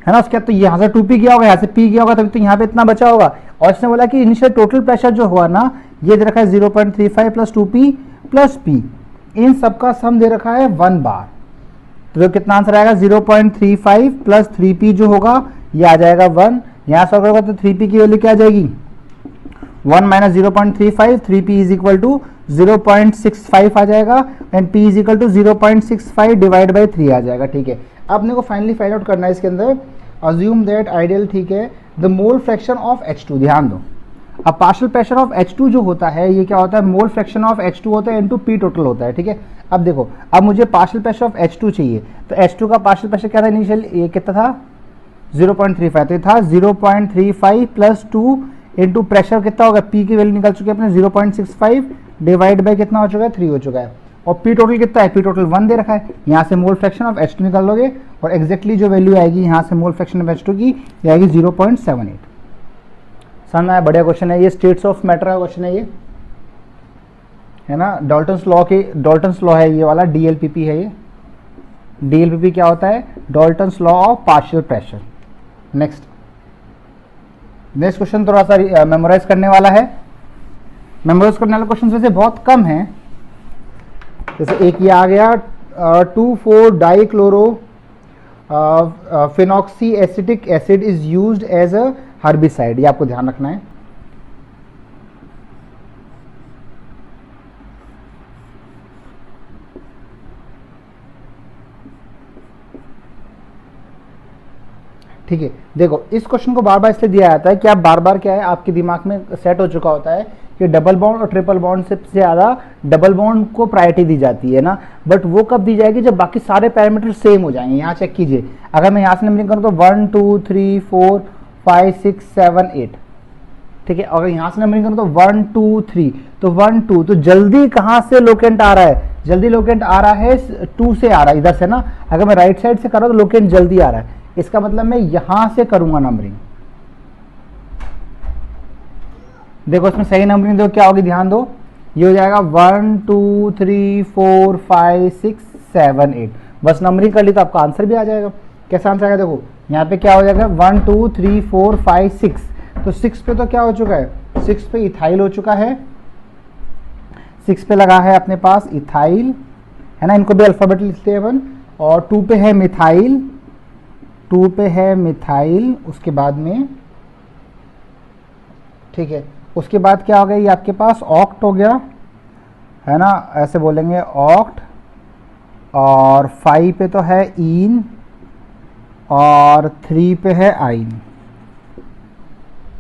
है ना। उसके बाद तो यहाँ से 2P गया होगा, यहाँ से P गया होगा, तभी तो यहाँ पे इतना बचा होगा। और इसने बोला कि इनिशियल टोटल प्रेशर जो हुआ ना, ये दे रखा है 0.35 प्लस 2P प्लस P, इन सबका सम दे रखा है 1 बार। तो कितना आंसर आएगा, 0.35 प्लस 3P जो होगा ये आ जाएगा 1। यहाँ से होगा तो 3P की वैल्यू क्या आ जाएगी, 1 minus 0.35, 3P is equal to 0.65 आ जाएगा, and P is equal to 0.65 divide by 3 आ जाएगा। ठीक है, अब अपने को फाइनली फाइंड आउट करना है इसके अंदर अज्यूम दैट आइडियल, ठीक है, the mole fraction of H2, ध्यान दो, अब पार्शियल प्रेशर ऑफ H2 जो होता है ये क्या होता है, मोल फ्रैक्शन ऑफ H2 होता है इनटू P टोटल होता है, ठीक है। अब देखो, अब मुझे पार्शियल प्रेशर ऑफ H2 चाहिए, तो H2 का पार्शियल प्रेशर क्या था इनिशियल, ये कितना था 0.35, तो ये था 0.35 प्लस 2 इंटू प्रेशर कितना होगा, P की वैल्यू निकल चुकी है अपने 0.65 डिवाइड बाई कितना हो चुका है 3 हो चुका है, और P टोटल कितना है, P टोटल 1 दे रखा है, यहाँ से मोल फ्रैक्शन ऑफ H2 निकाल लोगे और एग्जैक्टली जो वैल्यू आएगी यहाँ से मोल फ्रैक्शन ऑफ H2 की ये आएगी 0.78। समझ में आया, बढ़िया क्वेश्चन है ये, स्टेट्स ऑफ मैटर का क्वेश्चन है ये, है ना, डाल्टन्स लॉ है ये वाला, DLPP है ये, DLPP क्या होता है, Dalton's law of partial pressure. Next question थोड़ा सा मेमोराइज करने वाला है, मेमोराइज करने वाले क्वेश्चन वैसे बहुत कम हैं, जैसे एक ये आ गया 2,4 dichloro phenoxy acetic acid is used as a herbicide, ये आपको ध्यान रखना है। ठीक है, देखो इस क्वेश्चन को बार बार इसलिए दिया जाता है कि आप बार बार क्या है आपके दिमाग में सेट हो चुका होता है कि डबल बॉन्ड और ट्रिपल बॉन्ड से ज्यादा डबल बॉन्ड को प्रायोरिटी दी जाती है ना, बट वो कब दी जाएगी जब बाकी सारे पैरामीटर सेम हो जाएंगे। यहाँ चेक कीजिए, अगर मैं यहाँ से नंबरिंग करूँ तो 1 2 3 4 5 6 7 8, ठीक है, अगर यहाँ से नंबरिंग करूँ तो 1 2 3, तो 1 2, तो जल्दी कहाँ से लोकेंट आ रहा है, जल्दी लोकेंट आ रहा है 2 से आ रहा है इधर से ना, अगर मैं राइट साइड से कर रहा हूँ तो लोकेंट जल्दी आ रहा है, इसका मतलब मैं यहां से करूंगा नंबरिंग। देखो इसमें सही नंबरिंग देखो क्या होगी, ध्यान दो, ये हो जाएगा 1 2 3 4 5 6 7 8, बस नंबरिंग कर ली तो आपका आंसर भी आ जाएगा। कैसा आंसर आएगा, देखो यहाँ पे क्या हो जाएगा 1 2 3 4 5 6, तो 6 पे तो क्या हो चुका है, 6 पे इथाइल हो चुका है, 6 पे लगा है अपने पास इथाइल, है ना, इनको भी अल्फाबेट लिखते हैं अपन, और 2 पे है मिथाइल, 2 पे है मिथाइल, उसके बाद में, ठीक है, उसके बाद क्या हो गया, ये आपके पास ऑक्ट हो गया, है ना, ऐसे बोलेंगे ऑक्ट, और 5 पे तो है ईन, और 3 पे है आइन,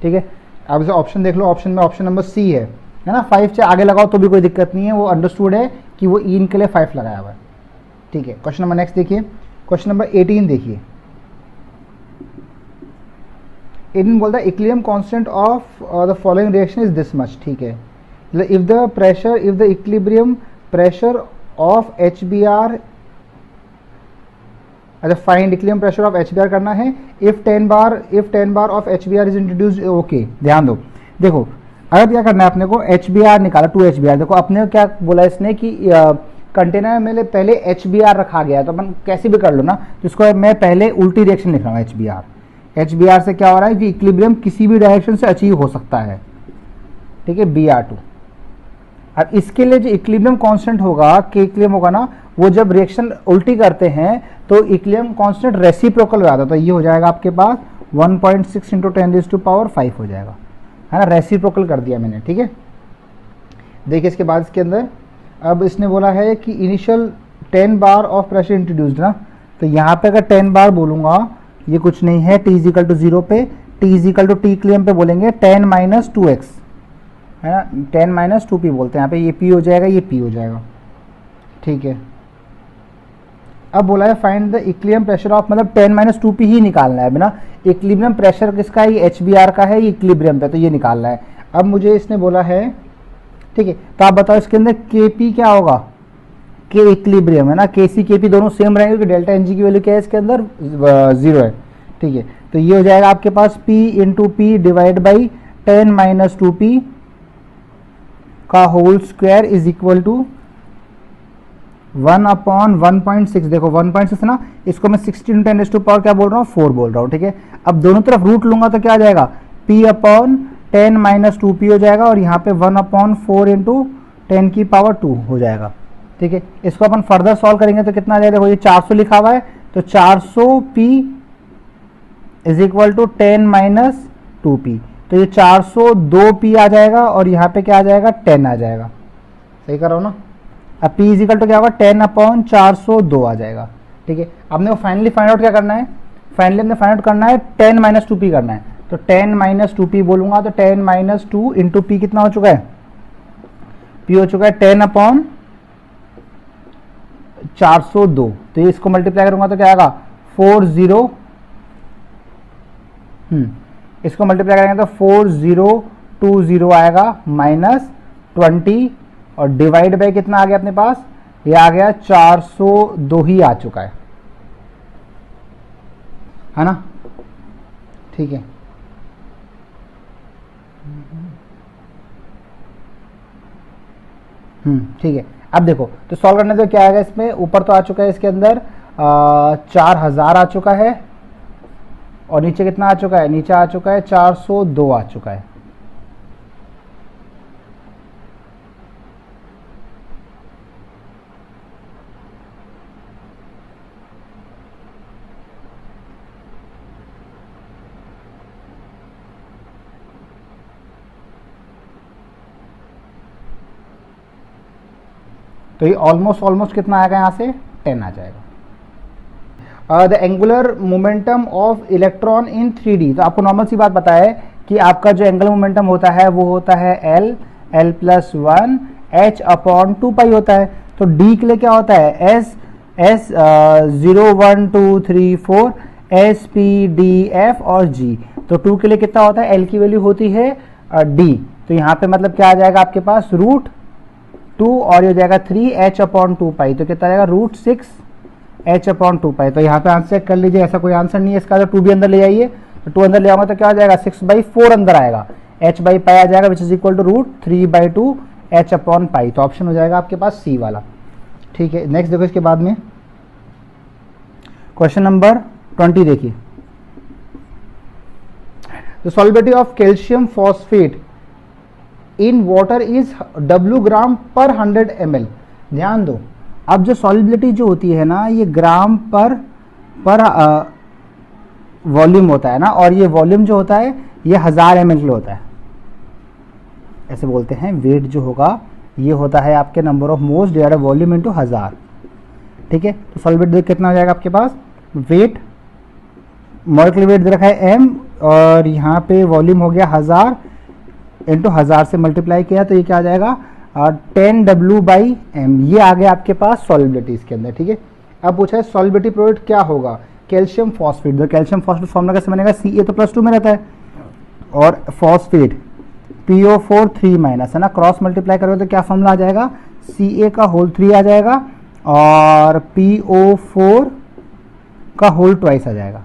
ठीक है। अब इसे ऑप्शन देख लो, ऑप्शन में ऑप्शन नंबर सी है ना, 5 से आगे लगाओ तो भी कोई दिक्कत नहीं है, वो अंडरस्टूड है कि वो ईन के लिए 5 लगाया हुआ है, ठीक है। क्वेश्चन नंबर नेक्स्ट देखिए, क्वेश्चन नंबर 18 देखिए, 18 बोलता है equilibrium constant of the following reaction is this much, ठीक है, if the equilibrium pressure of HBr, अच्छा find equilibrium pressure of HBr करना है, if 10 bar of HBr is introduced, okay, ध्यान दो, देखो अगर क्या करना है अपने को, HBr निकाला 2 HBr, देखो अपने को क्या बोला इसने कि कंटेनर में पहले HBr रखा गया है, तो अपन कैसे भी कर लो ना, तो इसको मैं पहले उल्टी रिएक्शन लिख रहा हूँ, HBr से क्या हो रहा है कि इक्विलिब्रियम किसी भी डायरेक्शन से अचीव हो सकता है, ठीक है, Br2। अब इसके लिए जो इक्विलिब्रियम कांस्टेंट होगा, के इक्विलिब्रियम होगा ना, वो जब रिएक्शन उल्टी करते हैं तो इक्विलिब्रियम कांस्टेंट रेसिप्रोकल हो जाता है, तो ये हो जाएगा आपके पास 1.6 × 10⁵ हो जाएगा, है ना, रेसिप्रोकल कर दिया मैंने, ठीक है। देखिए इसके बाद इसके अंदर अब इसने बोला है कि initial 10 bar of pressure introduced ना, तो यहाँ पे अगर 10 बार बोलूंगा ये कुछ नहीं है, t = 0 पे, t = t इक्विलिब्रियम पे बोलेंगे 10 - 2x, है ना, 10 - 2p बोलते हैं यहाँ पे, ये p हो जाएगा, ये p हो जाएगा, ठीक है। अब बोला है find the equilibrium pressure of, मतलब 10 - 2p ही निकालना है बिना, इक्विलिब्रियम प्रेशर किसका है, ये HBr का है, ये इक्विलिब्रियम पे, तो ये निकालना है। अब मुझे इसने बोला है, ठीक है, तो आप बताओ इसके अंदर Kp क्या होगा, के इक्विलिब्रियम है ना, Kc Kp दोनों सेम रहेंगे क्योंकि डेल्टा Ng की वैल्यू क्या है इसके अंदर 0 है, ठीक है, तो ये हो जाएगा आपके पास P × P divide by 10 - 2p का whole square is equal to 1/1.6, देखो 1.6 ना, इसको मैं 16 × 10⁻⁴ क्या बोल रहा हूँ, 4 बोल रहा हूँ, ठीक है। अब दोनों तरफ रूट लूंगा तो क्या आ जाएगा, P/10 - 2p हो जाएगा, और यहाँ पे 1/4 × 10⁻²2 हो जाएगा, ठीक है। इसको अपन फर्दर सॉल्व करेंगे तो कितना आ जाएगा, देखो ये 400 लिखा हुआ है, तो 400p is equal to 10 - 2p, तो ये 402p आ जाएगा, और यहाँ पे क्या आ जाएगा 10 आ जाएगा, सही कर रहा हूँ ना। अब p इज इक्वल टू क्या होगा 10/402 आ जाएगा, ठीक है। आपने को फाइनली फाइंड आउट क्या करना है, फाइनली हमने फाइंड आउट करना है 10 माइनस 2p करना है, तो 10 माइनस 2p बोलूंगा तो 10 माइनस 2 इंटू पी कितना हो चुका है, p हो चुका है 10 अपॉन 402, तो ये इसको मल्टीप्लाई करूंगा तो क्या आएगा 40, इसको मल्टीप्लाई करेंगे तो 4020 आएगा माइनस 20 और डिवाइड बाय कितना आ गया अपने पास, ये आ गया 402 ही आ चुका है ना, ठीक है। ठीक है, अब देखो तो सॉल्व करने तो क्या आएगा इसमें, ऊपर तो आ चुका है इसके अंदर 4000 आ चुका है और नीचे कितना आ चुका है, नीचे आ चुका है 402 आ चुका है। तो ये ऑलमोस्ट कितना आएगा, यहाँ से 10 आ जाएगा। The angular momentum of electron in 3D, तो आपको नॉर्मल सी बात पता है कि आपका जो एंगुलर मोमेंटम होता है वो होता है l प्लस 1 h अपॉन 2 होता है। तो d के लिए क्या होता है, s 0 1 2 3 4 s p d f और g, तो 2 के लिए कितना होता है, l की वैल्यू होती है d, तो यहाँ पे मतलब क्या आ जाएगा आपके पास रूट 2 और ये हो जाएगा 3h अपॉन 2 पाई, तो कितना आएगा रूट 6h अपॉन 2 पाई। तो यहाँ पे आंसर चेक कर लीजिए, ऐसा कोई आंसर नहीं है इसका, तो 2 भी अंदर ले आइए, तो 2 अंदर ले आऊंगा तो क्या आ जाएगा 6/4 अंदर आएगा, h बाई पाई आ जाएगा which is equal to root 3/2 h upon pi, तो ऑप्शन हो जाएगा आपके पास सी वाला। ठीक है, नेक्स्ट देखो इसके बाद में क्वेश्चन नंबर 20 देखिए, the solubility of calcium phosphate in water is W ग्राम पर 100 ml। ध्यान दो, अब जो सॉल्युबिलिटी जो होती है ना ये ग्राम पर वॉल्यूम होता है ना, और ये वॉल्यूम जो होता है ये 1000 ml होता है, ऐसे बोलते हैं। वेट जो होगा ये होता है आपके number of moles divided volume into 1000, ठीक है। तो सॉल्युबिलिटी कितना हो जाएगा आपके पास, वेट मॉलिक्यूलर वेट दे रखा है m और यहाँ पे वॉल्यूम हो गया 1000 इंटू 1000 से मल्टीप्लाई किया तो ये क्या आ जाएगा 10W/m, ये आ गया आपके पास सॉल्युबिलिटी इसके अंदर, ठीक है। अब पूछा है सॉल्युबिलिटी प्रोडक्ट क्या होगा, कैल्शियम फॉस्फेट। तो कैल्शियम फॉस्फेट फॉर्मूला कैसे बनेगा, Ca तो +2 में रहता है और फॉस्फेट PO4 3- है ना, क्रॉस मल्टीप्लाई करोगे तो क्या फॉर्मूला आ जाएगा, Ca का होल 3 आ जाएगा और PO4 का होल ट्वाइस आ जाएगा।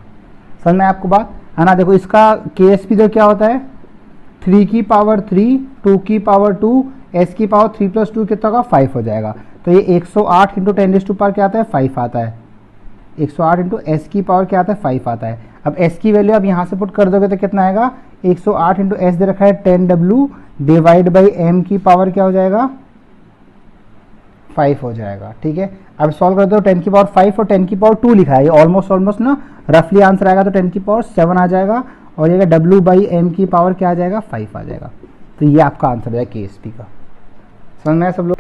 समझ में आपको बात है ना। देखो इसका Ksp तो क्या होता है 3 की पावर 3 2 की पावर 2 s की पावर 3 + 2 कितना होगा 5 हो जाएगा। तो ये 108 इंटू 10⁻⁴ क्या आता है 5 आता है, 108 इंटू s की पावर क्या आता है 5 आता है। अब s की वैल्यू आप यहाँ से पुट कर दोगे तो कितना आएगा 108 इंटू s दे रखा है 10W डिवाइड बाई m की पावर क्या हो जाएगा 5 हो जाएगा, ठीक है। अब सॉल्व कर दो 10 की पावर 5 और 10 की पावर 2 लिखा है, ये ऑलमोस्ट ना रफली आंसर आएगा तो 10 की पावर 7 आ जाएगा और ये W/m की पावर क्या आ जाएगा 5 आ जाएगा। तो ये आपका आंसर है Ksp का। समझ में सब लोग।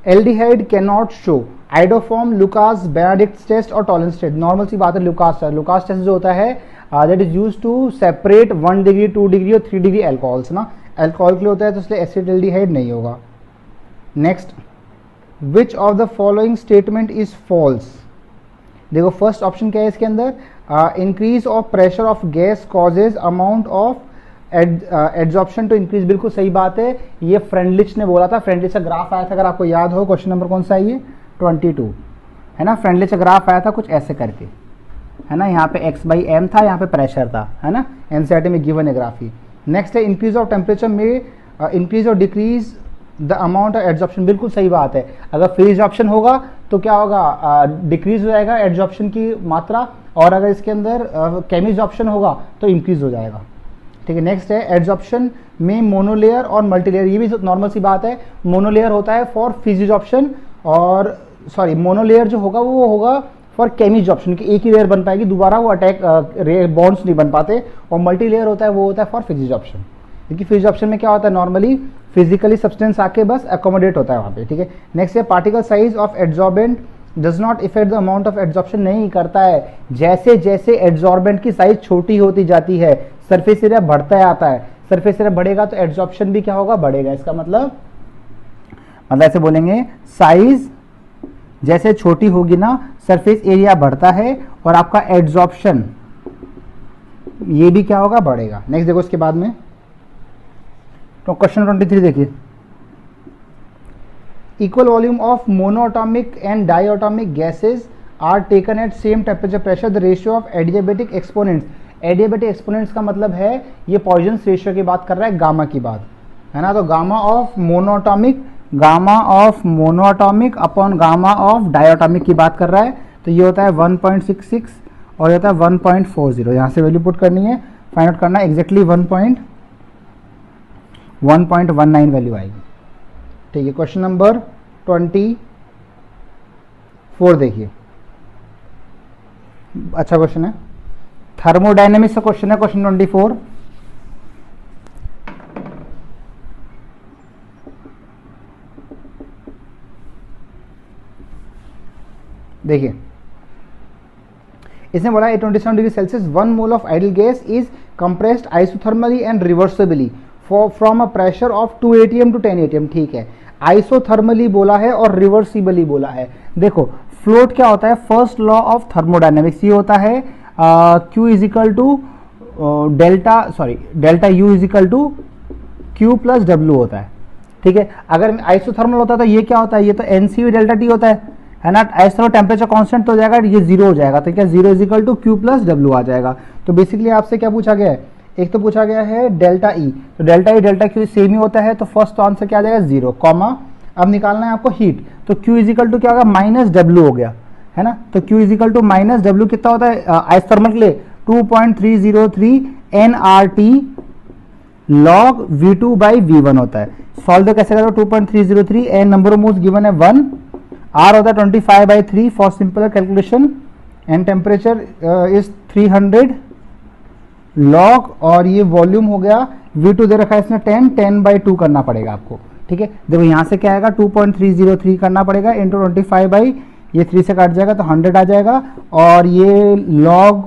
Aldehyde can not show iodoform, Lucas Benedict test और टॉलरेंस टेस्ट। नॉर्मल सी बात है, लुकास टेस्ट जो होता है that is used to separate 1 degree 2 degree और 3 डिग्री एल्कोहल्स ना, एल्कोहल के लिए होता है तो इसलिए एसिटाल्डिहाइड नहीं होगा। Next, which of the following statement is false. देखो फर्स्ट ऑप्शन क्या है इसके अंदर, increase of pressure of gas causes amount of adsorption to increase, बिल्कुल सही बात है, ये फ्रेंडलिच ने बोला था। फ्रेंडलिच का ग्राफ आया था अगर आपको याद हो, क्वेश्चन नंबर कौन सा है ये 22 है ना। फ्रेंडलिच का ग्राफ आया था कुछ ऐसे करके है ना, यहाँ पे x/m था, यहाँ पे प्रेशर था है ना, एनसीईआरटी में गिवन है ग्राफ ही। नेक्स्ट है इंक्रीज ऑफ टेम्परेचर में इंक्रीज और decrease the amount of adsorption, बिल्कुल सही बात है। अगर फ्री एड्जॉर्प्शन होगा तो क्या होगा डिक्रीज हो जाएगा एड्जॉर्प्शन की मात्रा, और अगर इसके अंदर केमी एड्जॉर्प्शन होगा तो इंक्रीज हो जाएगा, ठीक है। नेक्स्ट है एड्जॉर्प्शन में मोनोलेयर और मल्टीलेयर, ये भी नॉर्मल सी बात है। मोनोलेयर होता है फॉर फिज एड्जॉर्प्शन और सॉरी मोनोलेयर जो होगा वो होगा फॉर केमी एड्जॉर्प्शन की एक ही लेयर बन पाएगी, दोबारा वो अटैक बॉन्ड्स नहीं बन पाते। और मल्टीलेयर होता है वो होता है फॉर फिज एड्जॉर्प्शन, क्योंकि फिज एड्जॉर्प्शन में क्या होता है नॉर्मली फिजिकली सब्सटेंस आके बस अकोमोडेट होता है वहाँ पे, ठीक है। नेक्स्ट है particle size of adsorbent does not effect the amount of adsorption, नहीं करता है। जैसे जैसे एड्सॉर्बेंट की साइज छोटी होती जाती है सरफेस एरिया बढ़ता आता है, सरफेस एरिया बढ़ेगा तो एड्सॉर्प्शन भी क्या होगा, बढ़ेगा। इसका मतलब ऐसे बोलेंगे साइज जैसे छोटी होगी ना सरफेस एरिया बढ़ता है और आपका एड्सॉर्प्शन ये भी क्या होगा, बढ़ेगा। नेक्स्ट देखो इसके बाद में तो क्वेश्चन 23 देखिए, equal volume of monoatomic and diatomic gases are taken at same temperature pressure, the ratio of adiabatic exponents, adiabatic exponents का मतलब है ये पॉइजन्स रेशियो की बात कर रहा है, गामा की बात है ना। तो gamma of monoatomic upon gamma of diatomic की बात कर रहा है, तो ये होता है 1.66 और ये होता है 1.40। यहाँ से वैल्यू पुट करनी है, फाइंड आउट करना है, एग्जैक्टली 1.19 वैल्यू आएगी। ठीक है, क्वेश्चन नंबर 24 देखिए, अच्छा क्वेश्चन है, थर्मोडायनेमिक्स का क्वेश्चन है क्वेश्चन 24। देखिए इसने बोला 27 degree Celsius 1 mole of ideal gas is compressed isothermally and reversibly from a pressure of 2 atm to 10 atm। ठीक है, आइसोथर्मली बोला है और रिवर्सिबली बोला है। देखो फ्लोट क्या होता है, फर्स्ट लॉ ऑफ थर्मोडायनेमिक्स ये होता है Q is equal to delta U is equal to Q plus W होता है। ठीक है, अगर आइसोथर्मल होता है तो ये क्या होता है, ये तो NC डेल्टा T होता है ना। आइसोथर्मल टेम्परेचर कांस्टेंट तो हो जाएगा, ये 0 हो जाएगा, तो क्या 0 is equal to Q plus W आ जाएगा। तो बेसिकली आपसे क्या पूछा गया है, एक तो पूछा गया है डेल्टा E, तो delta E delta Q same ही होता है, तो फर्स्ट तो आंसर क्या आ जाएगा 0, कॉमा अब निकालना है आपको हीट, तो Q इज इक्वल टू क्या होगा, माइनस W हो गया है ना। तो Q is equal to minus W कितना होता है आइसोथर्मल के लिए 2.303 nRT log V2 by V1 होता है। सॉल्व कैसे करो, 2.303 n number of moles given है 1, R होता है 25/3 for simple calculation, and temperature is 300 log, और ये वॉल्यूम हो गया, V2 दे रखा है इसने 10/2 करना पड़ेगा आपको। ठीक है, देखो यहाँ से क्या आएगा 2.303 करना पड़ेगा इंटू 25 ये 3 से काट जाएगा तो 100 आ जाएगा, और ये log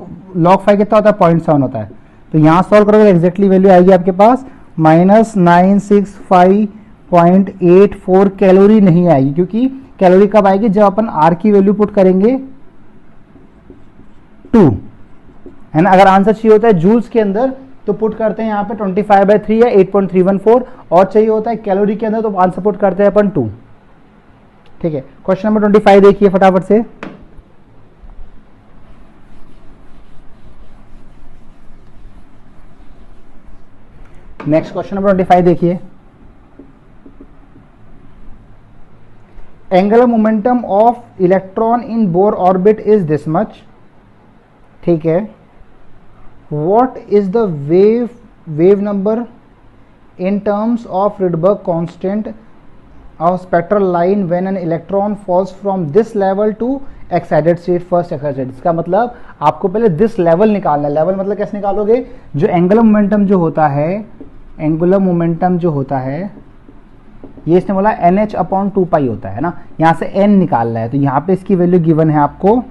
5 कितना होता है 0.7 होता है। तो यहाँ सॉल्व करोगे एग्जैक्टली वैल्यू आएगी आपके पास -965.84 कैलोरी नहीं आएगी, क्योंकि कैलोरी कब आएगी, जब अपन R की वैल्यू पुट करेंगे 2 है ना। अगर आंसर चाहिए होता है जूल्स के अंदर तो पुट करते हैं यहाँ पे 25/3 या 8.314, और चाहिए होता है कैलोरी के अंदर तो आंसर पुट करते हैं अपन 2। ठीक है, क्वेश्चन नंबर 25 देखिए फटाफट से। नेक्स्ट क्वेश्चन नंबर 25 देखिए, angular momentum of electron in Bohr orbit is this much. ठीक है, what is the wave number in terms of Rydberg constant of spectral line when an electron falls from this level to excited state first excited state। इसका मतलब आपको पहले this level निकालना है। Level मतलब कैसे निकालोगे, जो एंगुलर मोमेंटम जो होता है ये इसने बोला NH/2π होता है ना, यहाँ से n निकालना है, तो यहाँ पे इसकी वैल्यू गिवन है आपको,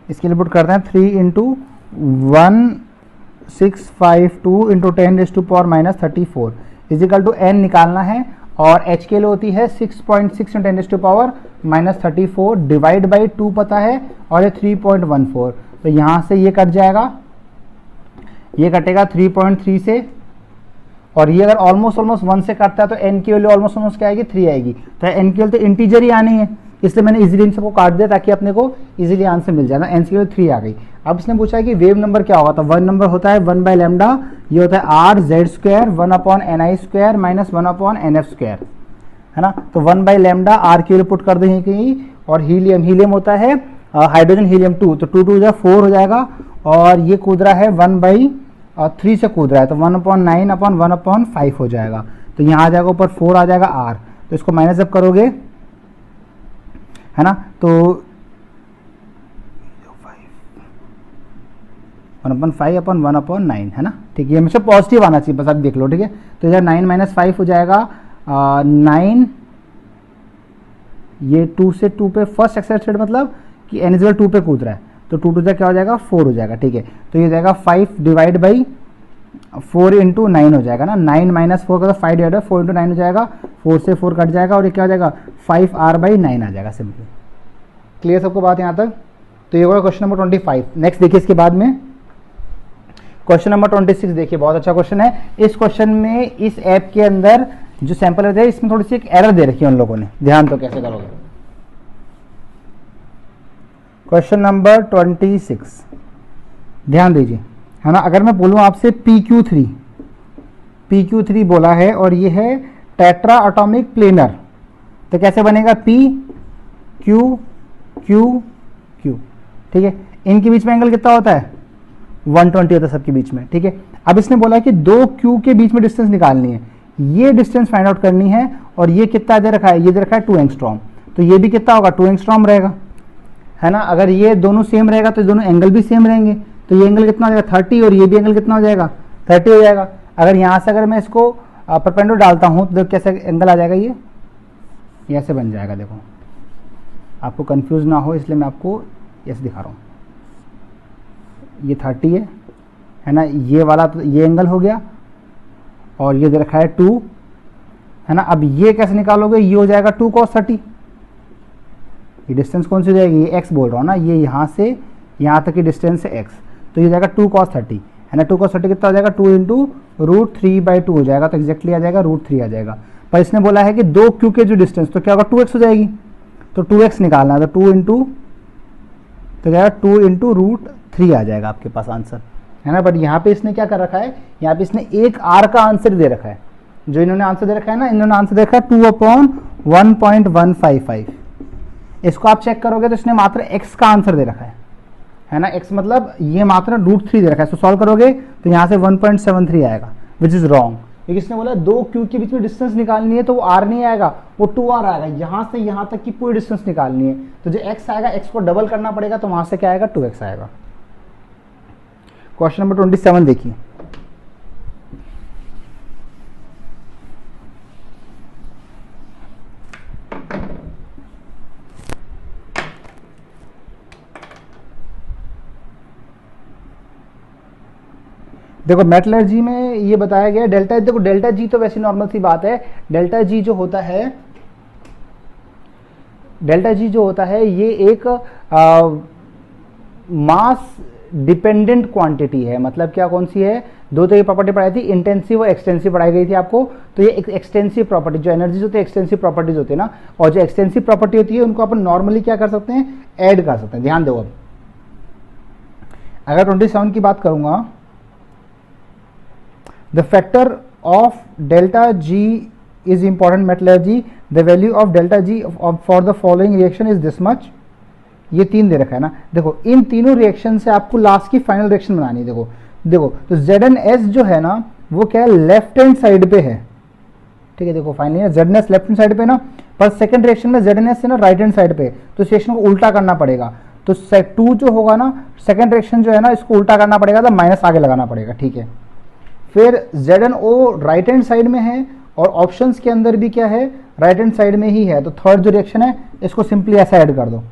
इसके लिए पुट करते हैं 3 into 1652 into 10⁻⁻34 is equal to n निकालना है, और h के लिए होती है 6.6 10⁻⁻34 डिवाइड बाई 2 पता है, और ये 3.14, तो यहाँ से ये कट जाएगा, ये कटेगा 3.3 से, और ये अगर ऑलमोस्ट 1 से कटता है तो n की वैल्यू ऑलमोस्ट क्या आएगी 3 आएगी, तो n की वैल्यू तो इंटीजर ही आनी है, इसलिए मैंने इजीली इन सबको काट दिया ताकि अपने को इजीली आंसर मिल जाए ना। n की वैल्यू 3 आ गई। अब इसने पूछा है कि वेव नंबर क्या होगा, तो 1 नंबर होता है 1/λ, ये होता है R/z² 1/ni² माइनस 1/nf² है ना। तो 1/λ R की वैल्यू पुट कर देंगे कहीं, और हीलियम होता है हाइड्रोजन हीलियम 2, तो 2 2 4 हो जाएगा, और ये कूद रहा है 1/3 से कूद रहा है, तो 1/9/1/5 हो जाएगा, तो यहाँ आ जाएगा ऊपर 4 आ जाएगा R, तो इसको माइनस जब करोगे है ना, तो 1/5/1/9 है ना। ठीक है, हमेशा पॉजिटिव आना चाहिए, बस आप देख लो। ठीक है, तो इधर 9 - 5 हो जाएगा 9 ये 2 से 2 पे फर्स्ट एक्सेलरेटेड मतलब कि n इक्वल 2 पे कूद रहा है, तो 2 टू क्या हो जाएगा 4 हो जाएगा, ठीक है। तो ये हो जाएगा 5 डिवाइड बाई 4 इंटू 9 हो जाएगा ना, 9 माइनस 4 का 5 डिवाइड 4 इंटू 9 हो जाएगा, 4 से 4 कट जाएगा और ये क्या हो जाएगा 5r/9 आ जाएगा सिंपली। क्लियर सबको बात यहाँ तक? तो ये होगा क्वेश्चन नंबर 25। नेक्स्ट देखिए इसके बाद में क्वेश्चन नंबर 26 देखिए, बहुत अच्छा क्वेश्चन है। इस क्वेश्चन में इस ऐप के अंदर जो सैंपल है इसमें थोड़ी सी एक एरर दे रखी है उन लोगों ने, ध्यान तो कैसे करोगे। क्वेश्चन नंबर 26 ध्यान दीजिए, है ना। अगर मैं बोलूं आपसे PQ3 बोला है और ये है टेट्रा एटॉमिक प्लेनर, तो कैसे बनेगा PQQQ, ठीक है। इनके बीच में एंगल कितना होता है 120 होता है सबके बीच में, ठीक है। अब इसने बोला है कि दो Q के बीच में डिस्टेंस निकालनी है, ये डिस्टेंस फाइंड आउट करनी है और ये कितना दे रखा है, ये दे रखा है 2 एंगस्ट्रॉम, तो ये भी कितना होगा 2 एंगस्ट्रॉम रहेगा, है ना। अगर ये दोनों सेम रहेगा तो दोनों एंगल भी सेम रहेंगे, तो ये एंगल कितना हो जाएगा 30 और ये भी एंगल कितना हो जाएगा 30 हो जाएगा। अगर यहाँ से अगर मैं इसको परपेंडिकुलर डालता हूँ तो कैसे एंगल आ जाएगा, ये ऐसे बन जाएगा। देखो आपको कंफ्यूज ना हो इसलिए मैं आपको ऐसे दिखा रहा हूँ, ये 30 है ना, ये वाला तो ये एंगल हो गया और ये दे रखा है 2, है ना। अब ये कैसे निकालोगे, ये हो जाएगा 2 cos 30, ये डिस्टेंस कौन सी हो जाएगी, ये x बोल रहा हूँ ना, ये यहाँ से यहाँ तक की डिस्टेंस है x, तो ये हो जाएगा 2 cos 30, है ना। 2 cos 30 कितना हो जाएगा 2 इंटू √3/2 हो जाएगा, तो एक्जैक्टली आ जाएगा √3 आ जाएगा। पर इसने बोला है कि 2q के जो डिस्टेंस, तो क्या होगा 2x हो जाएगी, तो 2x निकालना है, तो 2 इंटू तो जाएगा 2 इंटू √3 आ जाएगा आपके पास आंसर, है ना। बट यहाँ पे इसने क्या कर रखा है, यहाँ पे इसने एक r का आंसर दे रखा है, जो इन्होंने आंसर दे रखा है ना, इन्होंने आंसर दे रखा है 2/1.155। इसको आप चेक करोगे तो इसने मात्र x का आंसर दे रखा है ना, x मतलब ये मात्र √3 दे रखा है। इसको सॉल्व करोगे तो यहाँ से 1.73 आएगा, विच इज रॉन्ग, क्योंकि इसने बोला 2q के बीच में डिस्टेंस निकालनी है, तो वो r नहीं आएगा, वो 2r आएगा। यहाँ से यहाँ तक की पूरी डिस्टेंस निकालनी है, तो जो x आएगा x को डबल करना पड़ेगा, तो वहां से क्या आएगा 2x आएगा। क्वेश्चन नंबर 27 देखिए, देखो मेटलर्जी में ये बताया गया डेल्टा, देखो डेल्टा जी तो वैसे नॉर्मल सी बात है, डेल्टा जी जो होता है ये एक मास डिपेंडेंट क्वांटिटी है। मतलब क्या, कौन सी है, दो तरह की प्रॉपर्टी पढ़ाई थी, इंटेंसिव और एक्सटेंसिव पढ़ाई गई थी आपको। तो ये एक एक्सटेंसिव प्रॉपर्टी, जो एनर्जीज होती है एक्सटेंसिव प्रॉपर्टीज होती है ना, और जो एक्सटेंसिव प्रॉपर्टी होती है उनको अपन नॉर्मली क्या कर सकते हैं, ऐड कर सकते हैं। ध्यान दो, अब अगर 27 की बात करूंगा, the factor of delta G is important metallurgy, the value of delta G for the following reaction is this much। ये 3 दे रखा है ना। देखो इन तीनों रिएक्शन से आपको लास्ट की फाइनल रिएक्शन बनानी है। देखो तो ZnS जो है ना, वो क्या है, लेफ्ट हैंड साइड पे है, ठीक है। देखो finally ZnS left hand side पे ना, पर सेकंड रिएक्शन में ZnS है ना राइट हैंड साइड पे, तो इस रिएक्शन को उल्टा करना पड़ेगा। तो 2 जो होगा ना, सेकंड रिएक्शन जो है ना, इसको उल्टा करना पड़ेगा, तो माइनस आगे लगाना पड़ेगा, ठीक है। फिर ZnO राइट हैंड साइड में है और ऑप्शंस के अंदर भी क्या है, राइट हैंड साइड में ही है, तो थर्ड जो रिएक्शन है इसको सिंपली ऐसा ऐड कर दो।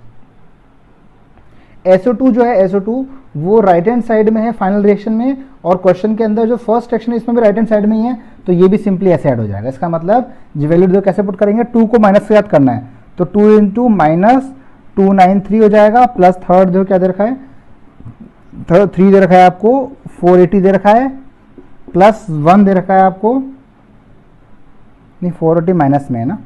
SO2 जो है, SO2 वो राइट हैंड साइड में है फाइनल रिएक्शन में, और क्वेश्चन के अंदर जो फर्स्ट रिएक्शन है इसमें भी राइट हैंड साइड में ही है, तो ये भी सिंपली ऐसे ऐड हो जाएगा। इसका मतलब जो वैल्यू जो कैसे पुट करेंगे, 2 को माइनस से याद करना है, तो 2 इंटू -293 हो जाएगा, प्लस थर्ड जो क्या दे रखा है, 3 दे रखा है आपको, 480 दे रखा है, प्लस 1 दे रखा है आपको, नहीं 480 माइनस में है ना,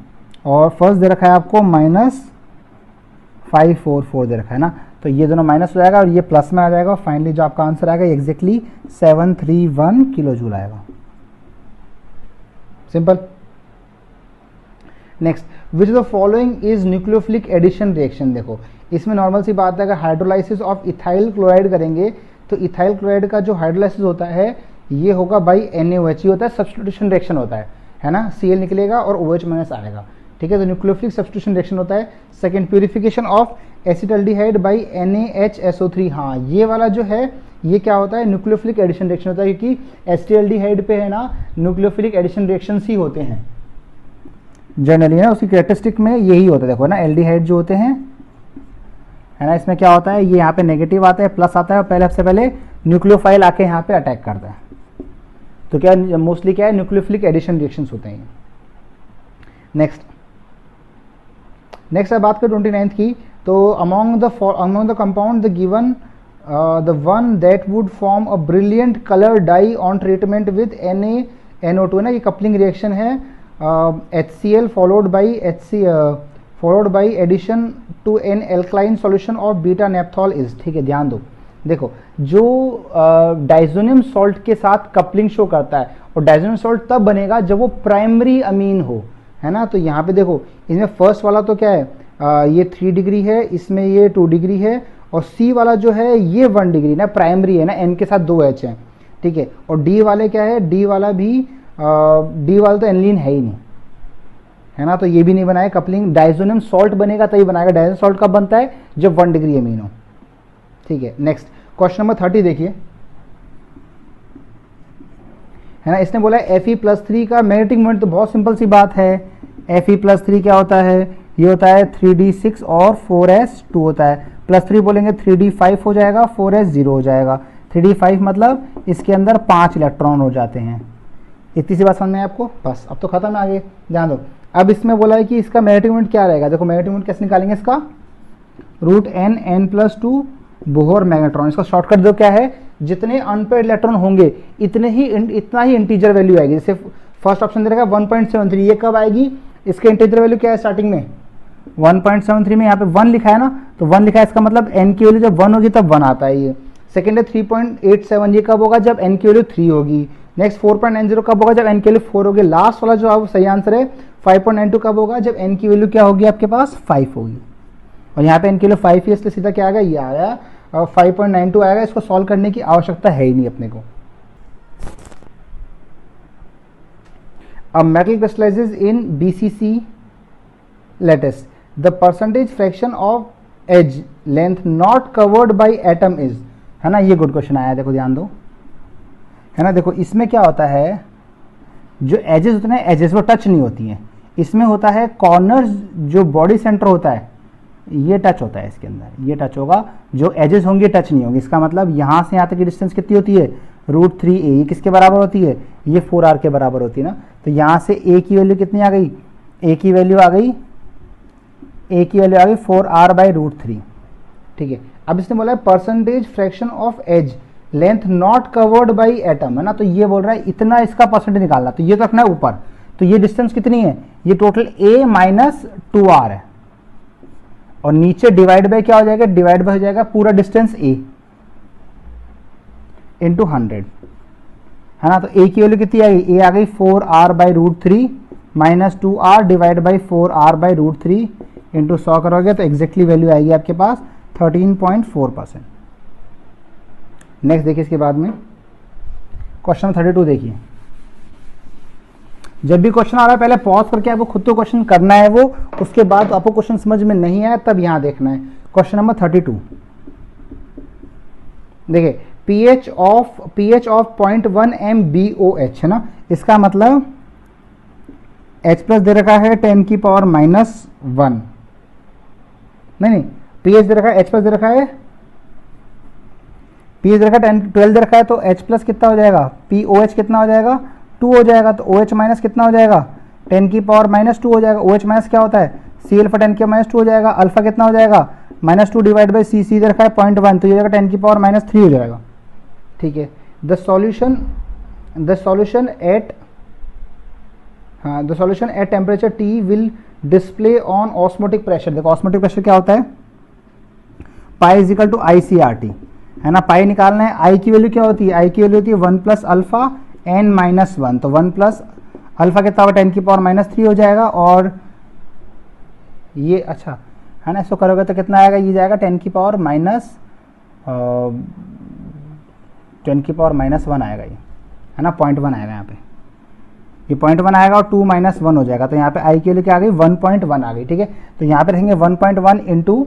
और फर्स्ट दे रखा है आपको -544 दे रखा है ना, तो ये दोनों माइनस हो जाएगा और ये प्लस में आ जाएगा, और फाइनली जो आपका आंसर आएगा एग्जैक्टली 731 किलो जूल आएगा। Simple. Next, which the following is nucleophilic addition reaction. देखो इसमें नॉर्मल सी बात है, अगर हाइड्रोलाइसिस ऑफ इथाइल क्लोराइड करेंगे तो इथाइल क्लोराइड का जो हाइड्रोलाइसिस होता है ये होगा बाई NaOH, होता है सब्स्टिट्यूशन रिएक्शन होता है ना, Cl निकलेगा और OH माइनस आएगा, ठीक है। तो न्यूक्लियोफिलिक सब्स्टिट्यूशन रिएक्शन होता है। Second, purification of acetaldehyde by NaHSO3। हाँ, ये वाला जो है ये क्या होता है, न्यूक्लियोफिलिक एडिशन रिएक्शन होता है, क्योंकि एसिटल्डिहाइड पे है ना न्यूक्लियोफिलिक एडिशन रिएक्शन ही होते हैं, जनरली ना उसकी कैरेक्टरिस्टिक में यही होता है, देखो ना एल्डिहाइड जो होते हैं है ना, इसमें क्या होता है, ये यहाँ पे नेगेटिव आता है, प्लस आता है, और पहले सबसे पहले न्यूक्लियोफाइल आके यहाँ पे अटैक करता है। तो क्या मोस्टली क्या है, न्यूक्लियोफिलिक एडिशन रिएक्शंस होते हैं। नेक्स्ट बात करें 29th की, तो among the compound the given the one that would form a brilliant colour dye on treatment with NaNO2 है ना, ये कपलिंग रिएक्शन है, HCl followed by addition to an alkaline solution of beta naphthol is, ठीक है ध्यान दो, देखो जो डाइजोनियम सॉल्ट के साथ कपलिंग शो करता है, और डाइजोनियम सॉल्ट तब बनेगा जब वो प्राइमरी अमीन हो, है ना। तो यहाँ पे देखो इसमें फर्स्ट वाला तो क्या है, ये 3 डिग्री है, इसमें ये 2 डिग्री है, और C वाला जो है ये 1 डिग्री ना, प्राइमरी है ना, N के साथ 2 H है, ठीक है। और D वाले क्या है, D वाला तो एनलीन है ही नहीं, है ना, तो ये भी नहीं बनाया कपलिंग। डाइजोनियम सॉल्ट बनेगा तभी बनाएगा, डाइजोनियम सॉल्ट कब बनता है, जब 1 डिग्री अमीन हो, ठीक है। नेक्स्ट क्वेश्चन नंबर 30 देखिए, है ना, इसने बोला Fe+3 का मैग्नेटिक मोमेंट, तो बहुत सिंपल सी बात है, Fe+3 क्या होता है, ये होता है 3d6 और 4s2 होता है, +3 बोलेंगे 3d5 हो जाएगा, 4s0 हो जाएगा। 3d5 मतलब इसके अंदर 5 इलेक्ट्रॉन हो जाते हैं। इतनी सी बात समझ में है आपको, बस अब तो खत्म है, आगे ध्यान दो। अब इसमें बोला है कि इसका मैग्नेटिक मोमेंट क्या रहेगा, देखो मैग्नेटिक मोमेंट कैसे निकालेंगे इसका, √n+2 बोहर मैग्नेट्रॉन, इसका शॉर्टकट जो क्या है, जितने अनपेयर्ड इलेक्ट्रॉन होंगे इतना ही इंटीजर वैल्यू आएगी। जैसे फर्स्ट ऑप्शन दे रखा है 1.73, ये कब आएगी, इसके इंटीजर वैल्यू क्या है स्टार्टिंग में 1.73 में, यहाँ पे 1 लिखा है ना, तो 1 लिखा है, इसका मतलब n की वैल्यू जब 1 होगी तब 1 आता है। ये सेकंड है 3.87, ये कब होगा, जब n की वैल्यू 3 होगी। नेक्स्ट 4.90 कब होगा, जब n की वैल्यू 4 होगी। लास्ट वाला जो अब सही आंसर है 5.92 कब होगा, जब n की वैल्यू क्या होगी आपके पास 5 होगी। और यहाँ पे n की वैल्यू 5 है, इसलिए सीधा क्या आएगा, ये आया 5.92 आएगा। इसको सॉल्व करने की आवश्यकता है ही नहीं अपने को। अब metal crystallises in BCC lattice, the percentage fraction of edge length not covered by atom is, है ना, ये गुड क्वेश्चन आया, देखो ध्यान दो, है ना। देखो इसमें क्या होता है, जो एजेस होते हैं एजेस वो टच नहीं होती हैं, इसमें होता है कॉर्नर, जो बॉडी सेंटर होता है ये टच होता है, इसके अंदर ये टच होगा, जो एजेस होंगे टच नहीं होंगे। इसका मतलब यहाँ से यहाँ तक की डिस्टेंस कितनी होती है, √3a, ये किसके बराबर होती है, ये 4r के बराबर होती है ना। तो यहाँ से a की वैल्यू कितनी आ गई, a की वैल्यू आ गई 4r/√3, ठीक है। अब इसने बोला है percentage fraction of edge length not covered by atom, है ना, तो ये बोल रहा है इतना इसका परसेंटेज निकालना, तो ये तो रखना है ऊपर। तो ये डिस्टेंस कितनी है, ये टोटल a-2r है, और नीचे डिवाइड बाय क्या हो जाएगा, डिवाइड बाय हो जाएगा पूरा डिस्टेंस a इंटू 100, है ना। तो a की वैल्यू कितनी आ गई, a आ गई 4r/√3 minus 2r divide by 4r/√3 into 100 करोगे तो एग्जैक्टली वैल्यू आएगी आपके पास 13.4%। नेक्स्ट देखिए इसके बाद में क्वेश्चन 32 देखिए। जब भी क्वेश्चन आ रहा है पहले पॉज करके आपको खुद तो क्वेश्चन करना है वो, उसके बाद आपको क्वेश्चन समझ में नहीं आया तब यहां देखना है। क्वेश्चन नंबर 32 देखिए, pH ऑफ 0.1 MbOH, है ना, इसका मतलब H+ दे रखा है 10⁻⁻1, नहीं pH दे रखा है, H+ दे रखा है, pH दे रखा है 12 दे रखा है, तो H+ कितना हो जाएगा, POH कितना हो जाएगा 2 हो जाएगा, तो OH माइनस कितना हो जाएगा 10⁻⁻2 हो जाएगा। OH माइनस क्या होता है, Cl for 10⁻2 हो जाएगा। अल्फा कितना हो जाएगा -2 डिवाइड बाई C दे रखा है 0.1, तो ये जाएगा 10⁻³ हो जाएगा, ठीक है। The solution at temperature T will display on osmotic pressure. देखो ऑस्मोटिक प्रेशर क्या होता है, pi is equal to ICRT, है ना। पाई निकालना है, आई की वैल्यू क्या होती है, आई की वैल्यू होती है 1 + अल्फा n-1, तो 1 + अल्फा कितना होगा 10⁻³ हो जाएगा। और ये अच्छा है ना, इसको करोगे तो कितना आएगा, ये जाएगा 10⁻1 आएगा, ये है ना 0.1 आएगा यहाँ पे, ये 0.1 आएगा और 2 - 1 हो जाएगा, तो यहाँ पे आई के लिए क्या आ गई 1.1 आ गई, ठीक है। तो यहाँ पे रहेंगे 1.1 इंटू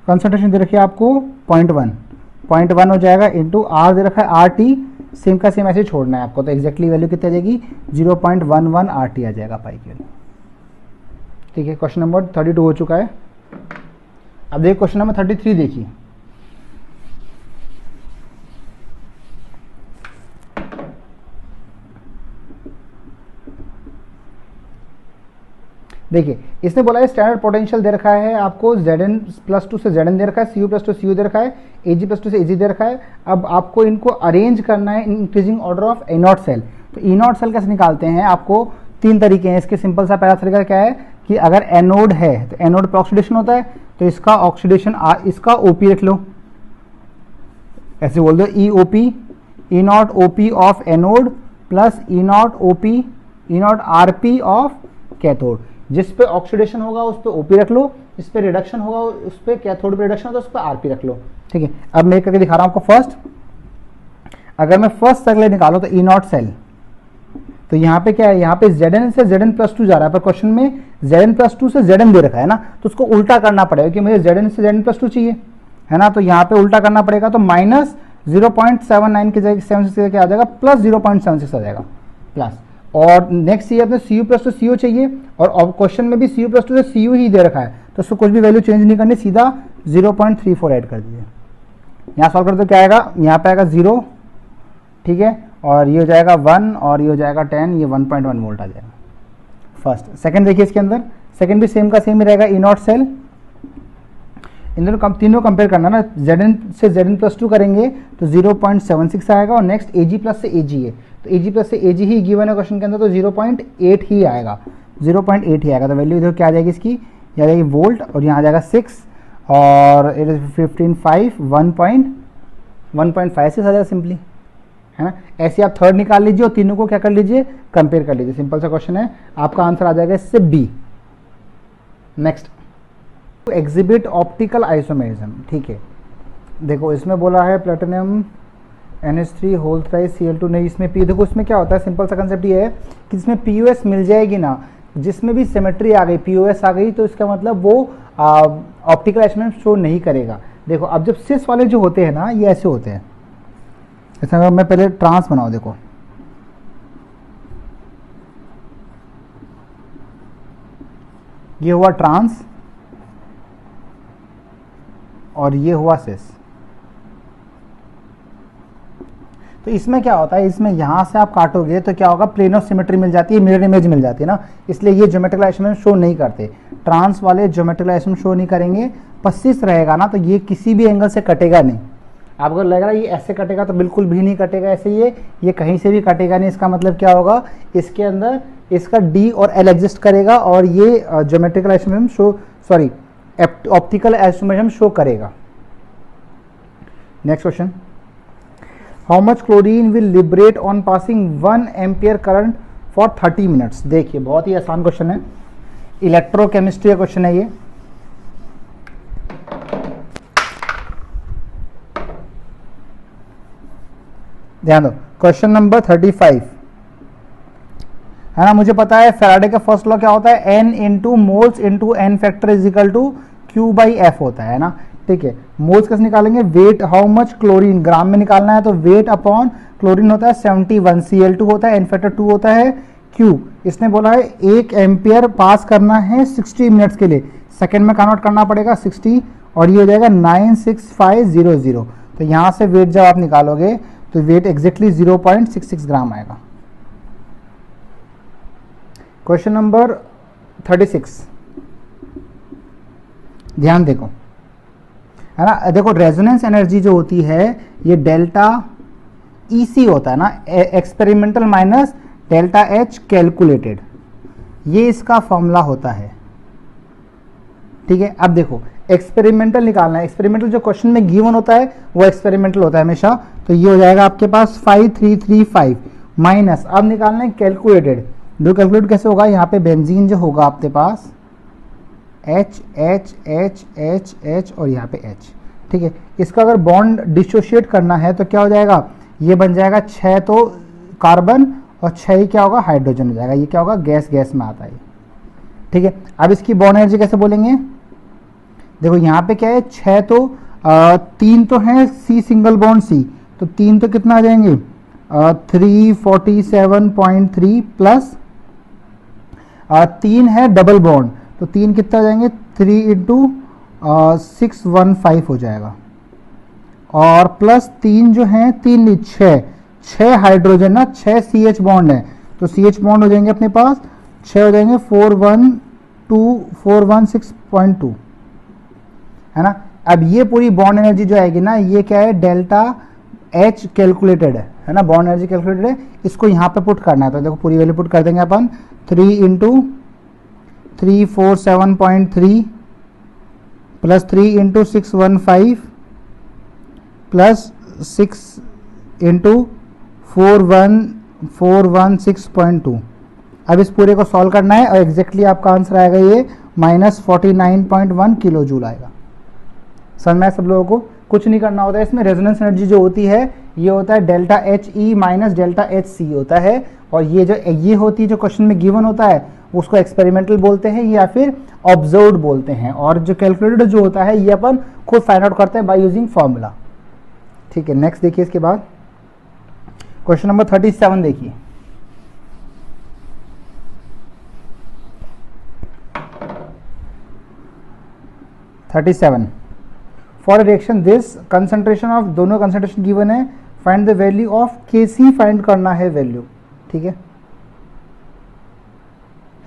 कंसंट्रेशन दे रखी है आपको 0.1 हो जाएगा, इंटू आर दे रखा है RT, सेम का सेम ऐसे छोड़ना है आपको, तो एक्जैक्टली वैल्यू कितनी आ जाएगी 0.11 RT आ जाएगा पाई की वैल्यू। ठीक है, क्वेश्चन नंबर 32 हो चुका है। अब देखिए क्वेश्चन नंबर 33 देखिए। देखिए इसने बोला है स्टैंडर्ड पोटेंशियल दे रखा है आपको Zn+2 से Zn दे रखा है, Cu+2 से Cu दे रखा है, Ag+2 से Ag दे रखा है। अब आपको इनको अरेंज करना है increasing order of E0 cell. तो E0 सेल कैसे निकालते हैं, आपको तीन तरीके हैं इसके। सिंपल सा पहला तरीका क्या है कि अगर एनोड है तो एनोड पे ऑक्सीडेशन होता है, तो इसका ऑक्सीडेशन इसका ओपी रख लो, ऐसे बोल दो EOP, E0 OP of anode plus E0 RP of cathode. जिस पे ऑक्सीडेशन होगा उस पे ओपी रख लो, जिस पे रिडक्शन होगा उस पे कैथोड पे रिडक्शन होगा उस पे आरपी रख लो। ठीक है, अब मैं करके दिखा रहा हूं आपको। फर्स्ट, अगर मैं फर्स्ट सर्किल निकालू तो E0 सेल, तो यहाँ पे क्या है, यहाँ पे Zn से Zn+2 जा रहा है, पर क्वेश्चन में Zn+2 से Zn दे रखा है ना, तो उसको उल्टा करना पड़ेगा कि मुझे Zn से Zn+2 चाहिए, है ना। तो यहाँ पे उल्टा करना पड़ेगा, तो -0.79 की जगह 76 क्या आ जाएगा, +0.76 आ जाएगा प्लस। और नेक्स्ट ये अपने Cu+2 Cu चाहिए, और क्वेश्चन में भी Cu+2 से Cu ही दे रखा है, तो उसको कुछ भी वैल्यू चेंज नहीं करनी, सीधा 0.34 ऐड कर दीजिए। यहाँ सॉल्व कर दो, क्या आएगा, यहाँ पे आएगा 0, ठीक है, और ये हो जाएगा 1 और ये हो जाएगा 10, ये 1.1 वोल्ट आ जाएगा फर्स्ट। सेकंड देखिए इसके अंदर, सेकंड भी सेम का सेम ही रहेगा, E0 सेल। इन दोनों तीनों कंपेयर करना ना, Zn से Zn+2 करेंगे तो 0.76 आएगा, और नेक्स्ट Ag+ से Ag है, तो Ag+ से Ag ही गिवन है क्वेश्चन के अंदर, तो 0.8 ही आएगा, 0.8 ही आएगा। तो वैल्यू इधर क्या आ जाएगी इसकी, ये आ जाएगी वोल्ट, और यहाँ आ जाएगा 6 और 15 5 1.56 आ जाएगा सिंपली, है ना। ऐसे आप थर्ड निकाल लीजिए और तीनों को क्या कर लीजिए, कंपेयर कर लीजिए। सिंपल सा क्वेश्चन है, आपका आंसर आ जाएगा इससे B. Next, exhibit optical isomerism. ठीक है, देखो इसमें बोला है platinum NH3 whole thrice Cl2 नहीं, इसमें P, देखो इसमें क्या होता है, सिंपल सा कंसेप्ट ये है कि जिसमें POS मिल जाएगी ना, जिसमें भी सिमेट्री आ गई, POS आ गई, तो इसका मतलब वो ऑप्टिकल आइसोमेरिज्म शो नहीं करेगा। देखो अब जब सिस वाले जो होते हैं ना, ये ऐसे होते हैं, ऐसा अगर मैं पहले ट्रांस बनाऊं, देखो ये हुआ ट्रांस और ये हुआ सिस। तो इसमें क्या होता है, इसमें यहां से आप काटोगे तो क्या होगा, प्लेन ऑफ सिमेट्री मिल जाती है, मिरर इमेज मिल जाती है ना, इसलिए ये ज्योमेट्रिकल आइसोमेरिज्म शो नहीं करते। ट्रांस वाले ज्योमेट्रिकल आइसोमेरिज्म शो नहीं करेंगे। पर सिस रहेगा ना, तो ये किसी भी एंगल से कटेगा नहीं। आप अगर लग रहा है ये ऐसे कटेगा, तो बिल्कुल भी नहीं कटेगा ऐसे, ये कहीं से भी कटेगा नहीं। इसका मतलब क्या होगा, इसके अंदर इसका D और L एग्जिस्ट करेगा, और ये geometrical isomerism show, sorry optical isomerism show करेगा। Next question, how much chlorine will liberate on passing 1 ampere current for 30 minutes. देखिए बहुत ही आसान क्वेश्चन है, इलेक्ट्रोकेमिस्ट्री का क्वेश्चन है ये। ध्यान दो, क्वेश्चन नंबर 35 है ना। मुझे पता है फैराडे का फर्स्ट लॉ क्या होता है, N into moles into N factor is equal to Q/F होता है ना। ठीक है, मोल्स कैसे निकालेंगे, wait, how much chlorine gram में निकालना है, तो वेट अपॉन क्लोरीन होता है 71, Cl2 होता है, N फैक्टर 2 होता है, Q। इसने बोला है 1 एम्पियर पास करना है 60 मिनट्स के लिए, सेकेंड में कन्वर्ट करना पड़ेगा 60, और ये हो जाएगा 96500। तो यहाँ से वेट जब आप निकालोगे तो वेट एग्जैक्टली 0.66 ग्राम आएगा। क्वेश्चन नंबर 36, ध्यान देखो, है ना। देखो रेजोनेंस एनर्जी जो होती है ये डेल्टा EC होता है ना, experimental minus delta H calculated, ये इसका फॉर्मूला होता है। ठीक है, अब देखो एक्सपेरिमेंटल निकालना है, एक्सपेरिमेंटल जो क्वेश्चन में गिवन होता है वो एक्सपेरिमेंटल होता है हमेशा, तो ये हो जाएगा आपके पास 5335 माइनस, अब निकालना है कैलकुलेटेड। दो कैलकुलेट कैसे होगा, यहाँ पे बेंजीन जो होगा आपके पास H H H H H और यहाँ पे H। ठीक है, इसका अगर बॉन्ड डिसोशिएट करना है तो क्या हो जाएगा, ये बन जाएगा 6 तो कार्बन और 6 ही क्या होगा, हाइड्रोजन हो जाएगा। ये क्या होगा, गैस गैस में आता है। ठीक है, अब इसकी बॉन्ड एनर्जी कैसे बोलेंगे, देखो यहाँ पे क्या है, 6 तो 3 तो है C सिंगल बॉन्ड C, तो 3 तो कितना आ जाएंगे 347.3 प्लस 3 है डबल बॉन्ड, तो 3 कितना हो जाएंगे, 3 इंटू 615 हो जाएगा। और प्लस 3 जो है 3 नहीं 6 हाइड्रोजन ना, 6 CH बॉन्ड है, तो CH बॉन्ड हो जाएंगे अपने पास 6 हो जाएंगे 416.2 है ना। अब ये पूरी बॉन्ड एनर्जी जो आएगी ना, ये क्या है, डेल्टा H कैलकुलेटेड है ना, बॉन्ड एनर्जी कैलकुलेटेड है, इसको यहाँ पे पुट करना है। तो देखो पूरी वैल्यू पुट कर देंगे अपन, 3 into 347.3 plus 3 into 615 plus 6 into 416.2। अब इस पूरे को सॉल्व करना है और एग्जैक्टली आपका आंसर आएगा ये -49.1 किलो जूल आएगा। समझ में सब लोगों को, कुछ नहीं करना होता है इसमें। रेजोनेंस एनर्जी जो होती है ये होता है delta HE minus delta HC होता है, और ये होती है जो क्वेश्चन में गिवन होता है उसको एक्सपेरिमेंटल बोलते हैं या फिर ऑब्जर्व्ड बोलते हैं, और जो कैलकुलेटेड जो होता है ये अपन खुद फाइंड आउट करते हैं बाय यूजिंग फॉर्मूला। ठीक है, नेक्स्ट देखिए इसके बाद क्वेश्चन नंबर 37 देखिए। For reaction this concentration of, दोनों कंसंट्रेशन गिवन है, find the value of Kc find करना है वैल्यू। ठीक है,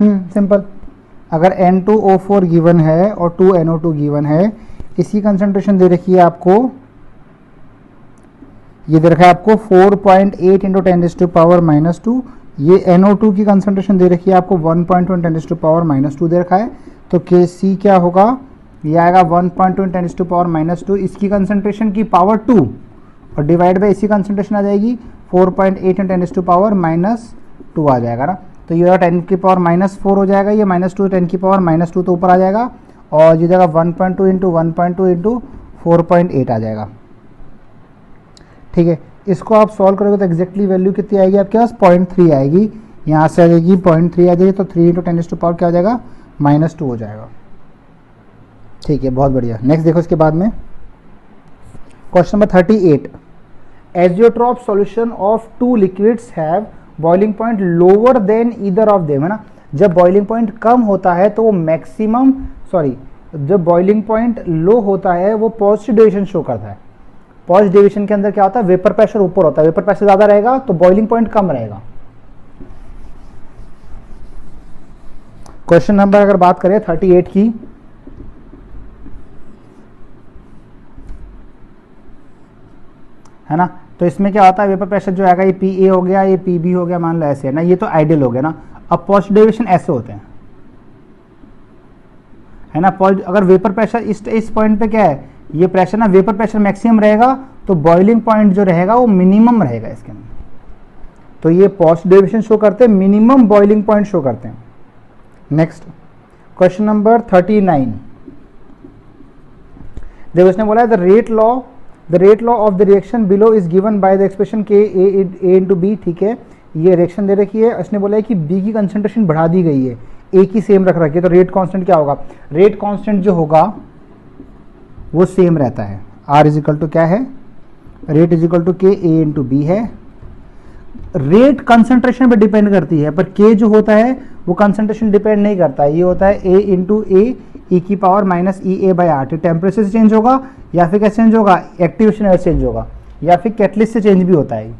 सिंपल। अगर N2O4 गिवन है और 2NO2 गिवन है, इसकी कंसंट्रेशन दे रखी है आपको, ये दे रखा है आपको 4.8 इंटू 10⁻⁻²। ये NO2 की कंसंट्रेशन दे रखी है आपको 1.1 10⁻⁻² दे रखा है। तो Kc क्या होगा, ये आएगा 1.2 10⁻⁻²। इसकी कंसंट्रेशन की पावर 2 और डिवाइड बाई इसी कंसंट्रेशन आ जाएगी 4.8 10⁻⁻² आ जाएगा ना। तो ये 10⁻⁻4 हो जाएगा, ये -2 10⁻⁻² तो ऊपर आ जाएगा, और ये जाएगा 1.2 इंटू 1.2 इंटू 4.8 आ जाएगा। ठीक है, इसको आप सॉल्व करोगे तो एग्जैक्टली वैल्यू कितनी आएगी आपके पास, 0.3 आएगी। यहाँ से आ जाएगी 0.3 आ जाएगी, तो 3 इंटू 10⁻⁻ क्या हो जाएगा, -2 हो जाएगा। ठीक है, बहुत बढ़िया। नेक्स्ट देखो इसके बाद में question number 38। Azeotrope solution of 2 liquids have boiling point lower than either of them, है ना। जब बॉइलिंग पॉइंट कम होता है तो वो मैक्सिमम, जब बॉइलिंग पॉइंट लो होता है वो पॉजिटिव डेविएशन शो करता है। पॉजिटिव डेविएशन के अंदर क्या होता है, वेपर प्रेशर ऊपर होता है, वेपर प्रेशर ज्यादा रहेगा तो बॉइलिंग पॉइंट कम रहेगा। क्वेश्चन नंबर अगर बात करें 38 की, है ना, तो इसमें क्या होता है, वेपर प्रेशर जो आएगा ये PA हो गया, ये PB हो गया, मान लो ऐसे है ना, ये तो आइडियल हो गया ना। अब पॉजिटिव डेविएशन ऐसे होते हैं, है ना। अगर वेपर प्रेशर इस पॉइंट पे क्या है, ये प्रेशर ना, वेपर प्रेशर मैक्सिमम रहेगा तो बॉइलिंग पॉइंट जो रहेगा वो मिनिमम रहेगा इसके अंदर। तो ये पॉजिटिव डेविएशन शो करते हैं, मिनिमम बॉइलिंग पॉइंट शो करते हैं। Next question number 39। देखो इसने बोला है the rate law of the reaction below is given by the expression K A into B। ठीक है, ये रिएक्शन दे रखी है, इसने बोला है कि B की कंसंट्रेशन बढ़ा दी गई है, A की सेम रख रखी है, तो रेट कांस्टेंट क्या होगा, रेट कांस्टेंट जो होगा वो सेम रहता है। R इज इक्वल टू क्या है, rate is equal to K A into B है। रेट कंसंट्रेशन पे डिपेंड करती है, पर K जो होता है वो कंसंट्रेशन डिपेंड नहीं करता है, ये होता है A इंटू A E की पावर -EA/R। टेम्परेचर से चेंज होगा या फिर कैसे चेंज होगा, एक्टिवेशन एनर्जी चेंज होगा, या फिर कैटलिस्ट से चेंज भी होता है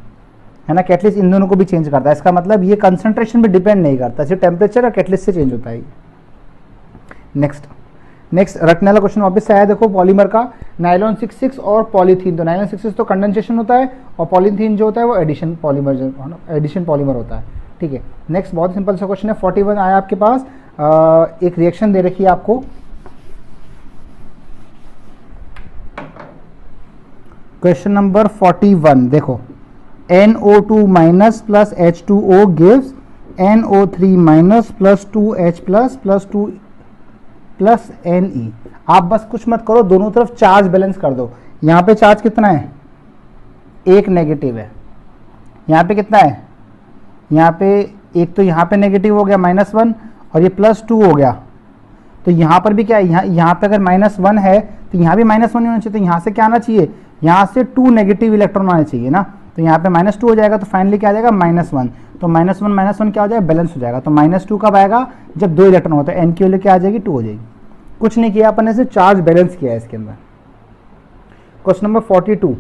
ना। कैटलिस्ट इन दोनों को भी चेंज करता है, इसका मतलब ये कंसंट्रेशन पे डिपेंड नहीं करता, सिर्फ टेम्परेचर और कैटलिस्ट से चेंज होता है। नेक्स्ट रखने वाला क्वेश्चन वापस से आया, देखो पॉलीमर का, नायलॉन 66 और पॉलीथीन। तो नायलॉन 66 तो कंडेंसेशन होता है और पॉलीथीन जो होता है वो एडिशन पॉलीमर होता है। ठीक है, नेक्स्ट बहुत सिंपल सा क्वेश्चन है, 41 आया आपके पास। एक रिएक्शन दे रखी है आपको, क्वेश्चन नंबर 41। देखो NO2 minus plus H2O gives NO3 minus plus 2H plus 2 plus Ne। आप बस कुछ मत करो, दोनों तरफ चार्ज बैलेंस कर दो। यहाँ पे चार्ज कितना है, एक नेगेटिव है, यहाँ पे कितना है, यहाँ पे एक, तो यहाँ पे नेगेटिव हो गया -1 और ये +2 हो गया। तो यहाँ पर भी क्या है, यहाँ पे अगर -1 है तो यहाँ भी -1 होना चाहिए, तो यहाँ से क्या आना चाहिए, यहाँ से 2 नेगेटिव इलेक्ट्रॉन आने चाहिए ना। तो यहाँ पे -2 हो जाएगा, तो फाइनली क्या आ जाएगा -1। तो -1 क्या हो जाएगा, बैलेंस हो जाएगा। तो -2 कब आएगा, जब 2 इलेक्ट्रॉन होता है, n की वैल्यू क्या आ जाएगी, 2 हो जाएगी। कुछ नहीं किया अपन ने, सिर्फ चार्ज बैलेंस किया है इसके अंदर। क्वेश्चन नंबर 42,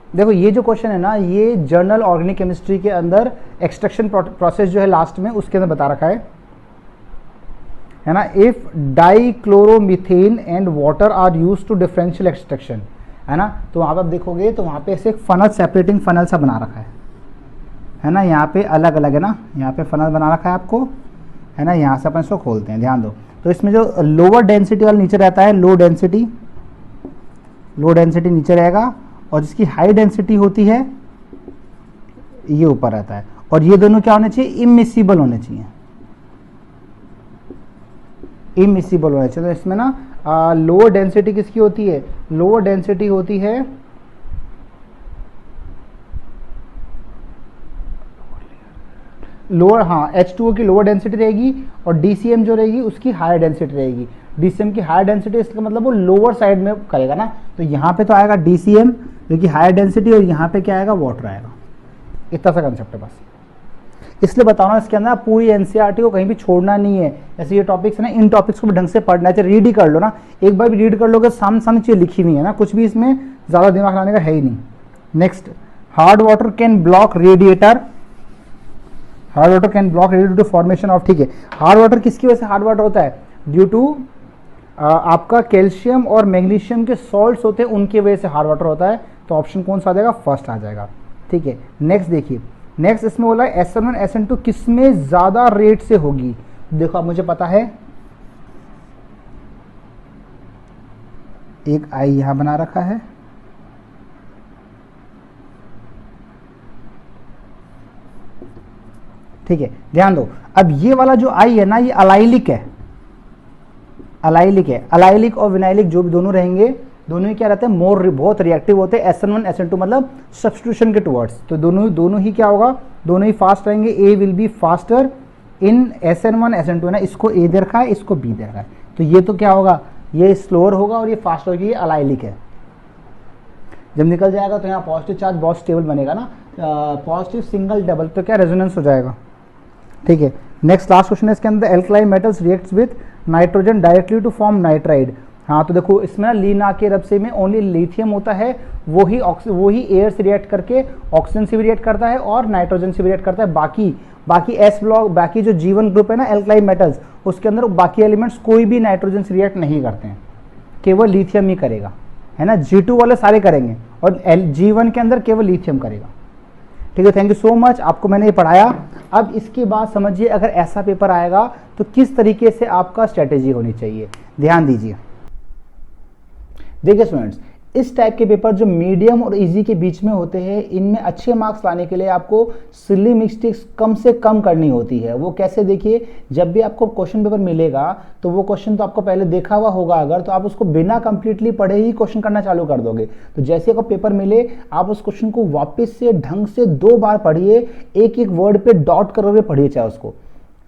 देखो ये जो क्वेश्चन है ना, ये जर्नल ऑर्गेनिक केमिस्ट्री के अंदर एक्सट्रैक्शन प्रोसेस जो है लास्ट में उसके अंदर बता रखा है ना। If dichloromethane and water are used to differential extraction, है ना। तो वहाँ पर आप देखोगे तो वहाँ पे ऐसे एक फनल, सेपरेटिंग फनल सा बना रखा है ना। यहाँ पे अलग अलग है ना, यहाँ पे फनल बना रखा है आपको, है ना। यहाँ से अपन इसको खोलते हैं, ध्यान दो। तो इसमें जो लोअर डेंसिटी वाला नीचे रहता है, लो डेंसिटी नीचे रहेगा, और जिसकी हाई डेंसिटी होती है ये ऊपर रहता है। और ये दोनों क्या होने चाहिए, इमिसिबल होने चाहिए, इमिसिबल होने चाहिए। तो इसमें ना लोअर डेंसिटी किसकी होती है, लोअर डेंसिटी होती है लोअर, हाँ, H2O की लोअर डेंसिटी रहेगी, और DCM जो रहेगी उसकी हायर डेंसिटी रहेगी। DCM की हायर डेंसिटी, इसका मतलब वो लोअर साइड में करेगा ना। तो यहाँ पे तो आएगा DCM जो कि हायर डेंसिटी, और यहाँ पे क्या आएगा, वाटर आएगा। इतना सा कंसेप्ट है बस। इसलिए बता रहा हूँ, इसके अंदर पूरी NCERT को कहीं भी छोड़ना नहीं है। जैसे ये टॉपिक्स है ना, इन टॉपिक्स को भी ढंग से पढ़ना है, रीड ही कर लो ना। एक बार भी रीड कर लोगे, सामने सामने चीज़ लिखी हुई है ना, कुछ भी इसमें ज़्यादा दिमाग लगाने का है ही नहीं। Next, hard water can block radiator, hard water can block radiator to formation of, ठीक है। हार्ड वाटर किसकी वजह से हार्ड वाटर होता है, ड्यू टू आपका कैल्शियम और मैग्नीशियम के सॉल्ट्स होते हैं, उनकी वजह से हार्ड वाटर होता है। तो ऑप्शन कौन सा आ जाएगा, फर्स्ट आ जाएगा, ठीक है। नेक्स्ट देखिए, नेक्स्ट इसमें बोला है SN1 SN2 किसमें ज़्यादा रेट से होगी। देखो अब मुझे पता है, एक आई यहां बना रखा है, ठीक है, ध्यान दो। अब ये वाला जो आई है ना, ये अलाइलिक है, अलाइलिक और विनाइलिक जो भी दोनों रहेंगे, दोनों ही क्या रहते हैं, बहुत रिएक्टिव होते हैं। SN1 SN2 मतलब सब्स्टिट्यूशन के टुवर्ड्स। तो दोनों ही क्या होगा, दोनों ही फास्ट रहेंगे। A will be faster in SN1 SN2, है ना। इसको ए दे रखा है, इसको बी दे रखा है, तो ये तो क्या होगा, ये स्लोअर होगा और ये फास्ट होगी। ये अलाइलिक है। जब निकल जाएगा तो यहाँ पॉजिटिव चार्ज बहुत स्टेबल बनेगा ना, पॉजिटिव सिंगल डबल, तो क्या रेजोनेंस हो जाएगा, ठीक है। नेक्स्ट लास्ट क्वेश्चन है इसके अंदर, alkaline metals reacts with nitrogen directly to form nitride. हाँ, तो देखो इसमें ना ली ना के रबसे में ओनली लिथियम होता है, वही एयर से रिएक्ट करके ऑक्सीजन से भी रिएक्ट करता है और नाइट्रोजन से भी रिएक्ट करता है। बाकी एस ब्लॉक, बाकी जो G1 ग्रुप है ना एल्कलाइन मेटल्स, उसके अंदर बाकी एलिमेंट्स कोई भी नाइट्रोजन से रिएक्ट नहीं करते हैं, केवल लिथियम ही करेगा, है ना। G2 वाले सारे करेंगे और G1 के अंदर केवल लिथियम करेगा, ठीक है। थैंक यू सो मच, आपको मैंने ये पढ़ाया। अब इसके बाद समझिए, अगर ऐसा पेपर आएगा तो किस तरीके से आपका स्ट्रेटेजी होनी चाहिए, ध्यान दीजिए। देखिए स्टूडेंट्स, इस टाइप के पेपर जो मीडियम और इजी के बीच में होते हैं, इनमें अच्छे मार्क्स लाने के लिए आपको सिली मिस्टेक्स कम से कम करनी होती है। वो कैसे, देखिए, जब भी आपको क्वेश्चन पेपर मिलेगा तो वो क्वेश्चन तो आपको पहले देखा हुआ होगा, अगर तो आप उसको बिना कंप्लीटली पढ़े ही क्वेश्चन करना चालू कर दोगे। तो जैसे आपको पेपर मिले, आप उस क्वेश्चन को वापस से ढंग से 2 बार पढ़िए, एक एक वर्ड पे डॉट करके पढ़िए चाहे उसको,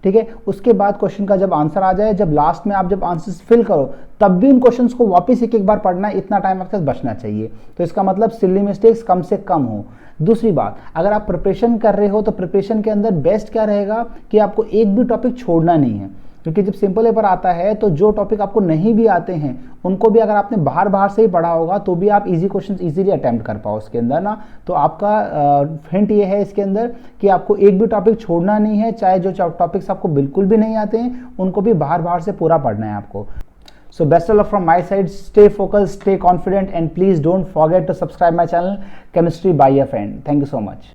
ठीक है। उसके बाद क्वेश्चन का जब आंसर आ जाए, जब लास्ट में आप जब आंसर्स फिल करो, तब भी उन क्वेश्चंस को वापस एक एक बार पढ़ना है, इतना टाइम आपके पास बचना चाहिए। तो इसका मतलब सिली मिस्टेक्स कम से कम हो। दूसरी बात, अगर आप प्रिपरेशन कर रहे हो तो प्रिपरेशन के अंदर बेस्ट क्या रहेगा कि आपको एक भी टॉपिक छोड़ना नहीं है, क्योंकि जब सिंपल पेपर आता है तो जो टॉपिक आपको नहीं भी आते हैं उनको भी अगर आपने बाहर से ही पढ़ा होगा तो भी आप इजी क्वेश्चंस इजीली अटेम्प्ट कर पाओ उसके अंदर ना। तो आपका हिंट ये है इसके अंदर कि आपको एक भी टॉपिक छोड़ना नहीं है, चाहे जो टॉपिक्स आपको बिल्कुल भी नहीं आते हैं उनको भी बाहर से पूरा पढ़ना है आपको। So best of luck from my side, stay focused, stay confident, and please don't forget to subscribe my channel Chemistry by a Friend. Thank you so much.